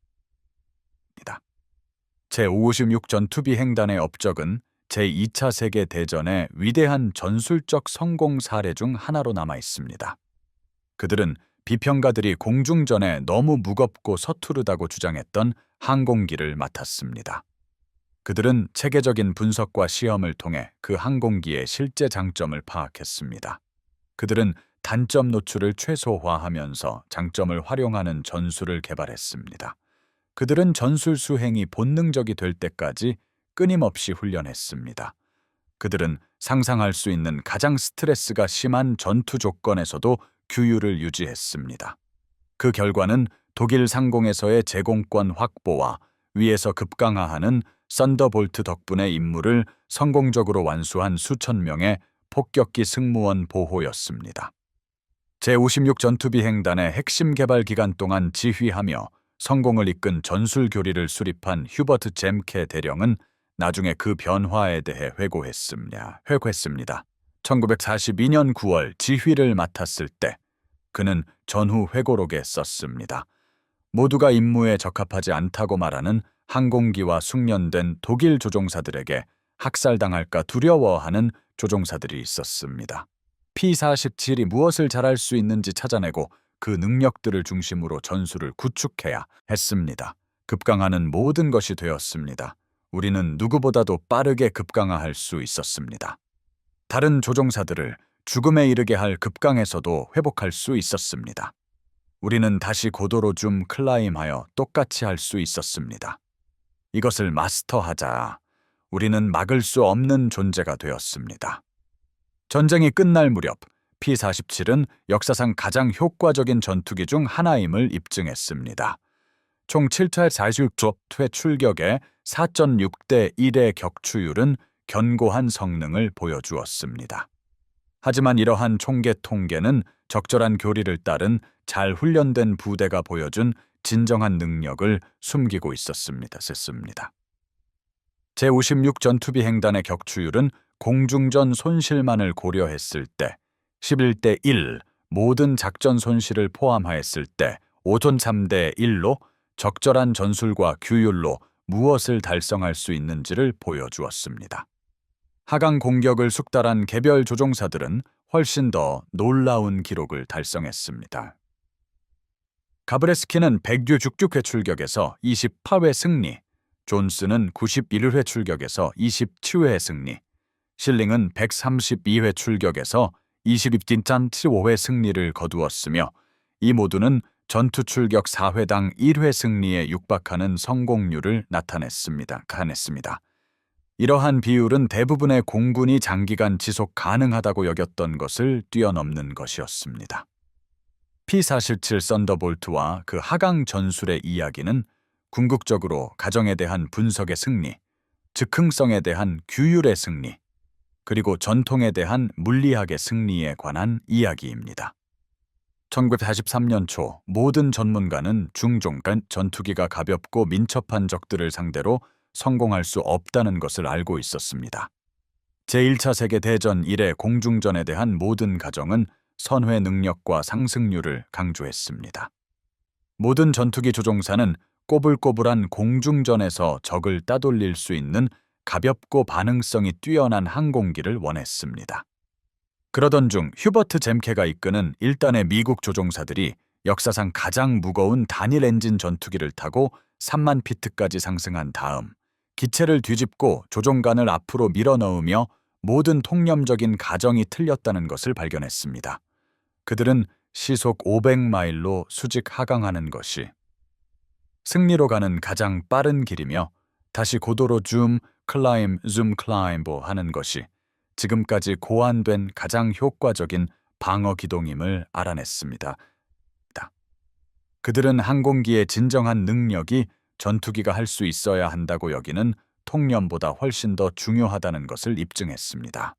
제56 전투비행단의 업적은 제2차 세계대전의 위대한 전술적 성공 사례 중 하나로 남아 있습니다. 그들은 비평가들이 공중전에 너무 무겁고 서투르다고 주장했던 항공기를 맡았습니다. 그들은 체계적인 분석과 시험을 통해 그 항공기의 실제 장점을 파악했습니다. 그들은 단점 노출을 최소화하면서 장점을 활용하는 전술을 개발했습니다. 그들은 전술 수행이 본능적이 될 때까지 끊임없이 훈련했습니다. 그들은 상상할 수 있는 가장 스트레스가 심한 전투 조건에서도 규율을 유지했습니다. 그 결과는 독일 상공에서의 제공권 확보와 위에서 급강하하는 썬더볼트 덕분에 임무를 성공적으로 완수한 수천 명의 폭격기 승무원 보호였습니다. 제56 전투비행단의 핵심 개발 기간 동안 지휘하며 성공을 이끈 전술 교리를 수립한 휴버트 젬케 대령은 나중에 그 변화에 대해 회고했습니다. 1942년 9월 지휘를 맡았을 때 그는 전후 회고록에 썼습니다. 모두가 임무에 적합하지 않다고 말하는 항공기와 숙련된 독일 조종사들에게 학살당할까 두려워하는 조종사들이 있었습니다. P-47이 무엇을 잘할 수 있는지 찾아내고 그 능력들을 중심으로 전술을 구축해야 했습니다. 급강하는 모든 것이 되었습니다. 우리는 누구보다도 빠르게 급강하할 수 있었습니다. 다른 조종사들을 죽음에 이르게 할 급강에서도 회복할 수 있었습니다. 우리는 다시 고도로 줌 클라임하여 똑같이 할 수 있었습니다. 이것을 마스터하자 우리는 막을 수 없는 존재가 되었습니다. 전쟁이 끝날 무렵 P-47은 역사상 가장 효과적인 전투기 중 하나임을 입증했습니다. 총 7회 46회 출격에 4.6대 1의 격추율은 견고한 성능을 보여주었습니다. 하지만 이러한 총계 통계는 적절한 교리를 따른 잘 훈련된 부대가 보여준 진정한 능력을 숨기고 있었습니다. 제56 전투비행단의 격추율은 공중전 손실만을 고려했을 때 11대 1, 모든 작전 손실을 포함하였을 때 5.3대 1로 적절한 전술과 규율로 무엇을 달성할 수 있는지를 보여주었습니다. 하강 공격을 숙달한 개별 조종사들은 훨씬 더 놀라운 기록을 달성했습니다. 가브레스키는 166회 출격에서 28회 승리, 존스는 91회 출격에서 27회 승리, 실링은 132회 출격에서 22.75회 승리를 거두었으며 이 모두는 전투 출격 4회당 1회 승리에 육박하는 성공률을 나타냈습니다. 이러한 비율은 대부분의 공군이 장기간 지속 가능하다고 여겼던 것을 뛰어넘는 것이었습니다. P-47 썬더볼트와 그 하강 전술의 이야기는 궁극적으로 가정에 대한 분석의 승리, 즉흥성에 대한 규율의 승리, 그리고 전통에 대한 물리학의 승리에 관한 이야기입니다. 1943년 초 모든 전문가는 중종간 전투기가 가볍고 민첩한 적들을 상대로 성공할 수 없다는 것을 알고 있었습니다. 제1차 세계대전 이래 공중전에 대한 모든 가정은 선회 능력과 상승률을 강조했습니다. 모든 전투기 조종사는 꼬불꼬불한 공중전에서 적을 따돌릴 수 있는 가볍고 반응성이 뛰어난 항공기를 원했습니다. 그러던 중 휴버트 잼케가 이끄는 1단의 미국 조종사들이 역사상 가장 무거운 단일 엔진 전투기를 타고 3만 피트까지 상승한 다음 기체를 뒤집고 조종관을 앞으로 밀어넣으며 모든 통념적인 가정이 틀렸다는 것을 발견했습니다. 그들은 시속 500마일로 수직 하강하는 것이 승리로 가는 가장 빠른 길이며 다시 고도로 줌 클라임보 하는 것이 지금까지 고안된 가장 효과적인 방어 기동임을 알아냈습니다. 그들은 항공기의 진정한 능력이 전투기가 할 수 있어야 한다고 여기는 통념보다 훨씬 더 중요하다는 것을 입증했습니다.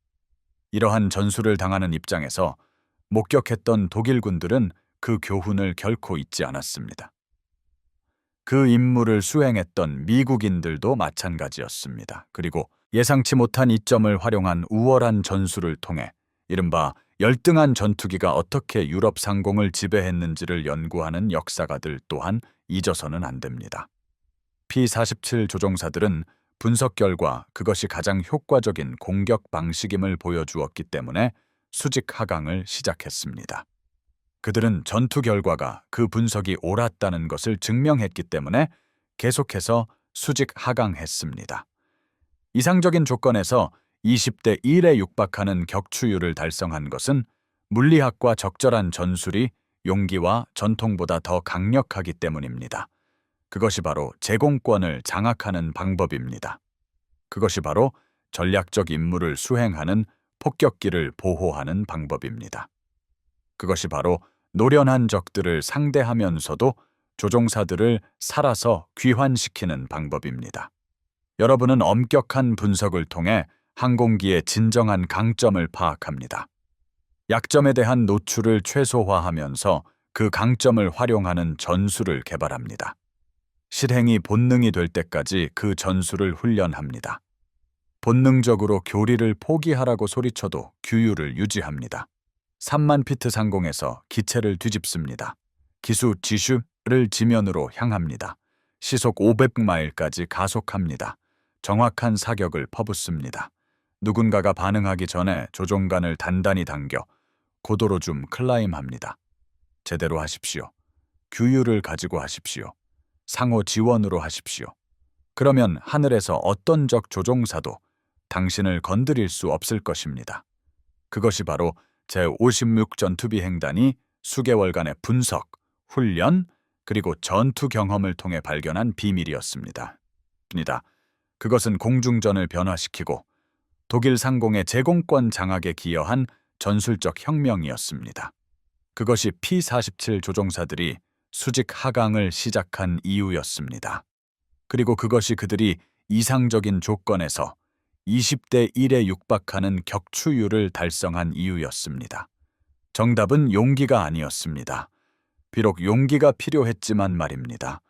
이러한 전술을 당하는 입장에서 목격했던 독일군들은 그 교훈을 결코 잊지 않았습니다. 그 임무를 수행했던 미국인들도 마찬가지였습니다. 그리고 예상치 못한 이점을 활용한 우월한 전술을 통해 이른바 열등한 전투기가 어떻게 유럽 상공을 지배했는지를 연구하는 역사가들 또한 잊어서는 안 됩니다. P-47 조종사들은 분석 결과 그것이 가장 효과적인 공격 방식임을 보여주었기 때문에 수직 하강을 시작했습니다. 그들은 전투 결과가 그 분석이 옳았다는 것을 증명했기 때문에 계속해서 수직 하강했습니다. 이상적인 조건에서 20대 1에 육박하는 격추율을 달성한 것은 물리학과 적절한 전술이 용기와 전통보다 더 강력하기 때문입니다. 그것이 바로 제공권을 장악하는 방법입니다. 그것이 바로 전략적 임무를 수행하는 폭격기를 보호하는 방법입니다. 그것이 바로 노련한 적들을 상대하면서도 조종사들을 살아서 귀환시키는 방법입니다. 여러분은 엄격한 분석을 통해 항공기의 진정한 강점을 파악합니다. 약점에 대한 노출을 최소화하면서 그 강점을 활용하는 전술을 개발합니다. 실행이 본능이 될 때까지 그 전술을 훈련합니다. 본능적으로 교리를 포기하라고 소리쳐도 규율을 유지합니다. 3만 피트 상공에서 기체를 뒤집습니다. 기수 지슈를 지면으로 향합니다. 시속 500마일까지 가속합니다. 정확한 사격을 퍼붓습니다. 누군가가 반응하기 전에 조종관을 단단히 당겨 고도로 좀 클라임합니다. 제대로 하십시오. 규율을 가지고 하십시오. 상호 지원으로 하십시오. 그러면 하늘에서 어떤 적 조종사도 당신을 건드릴 수 없을 것입니다. 그것이 바로 제56 전투비행단이 수개월간의 분석, 훈련, 그리고 전투 경험을 통해 발견한 비밀이었습니다. 그것은 공중전을 변화시키고 독일 상공의 제공권 장악에 기여한 전술적 혁명이었습니다. 그것이 P-47 조종사들이 수직 하강을 시작한 이유였습니다. 그리고 그것이 그들이 이상적인 조건에서 20대 1에 육박하는 격추율을 달성한 이유였습니다. 정답은 용기가 아니었습니다. 비록 용기가 필요했지만 말입니다.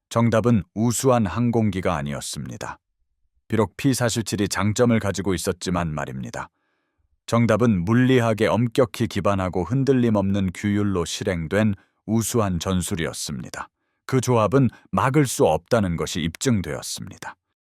정답은 우수한 항공기가 아니었습니다. 비록 P-47이 장점을 가지고 있었지만 말입니다. 정답은 물리학에 엄격히 기반하고 흔들림 없는 규율로 실행된 우수한 전술이었습니다. 그 조합은 막을 수 없다는 것이 입증되었습니다.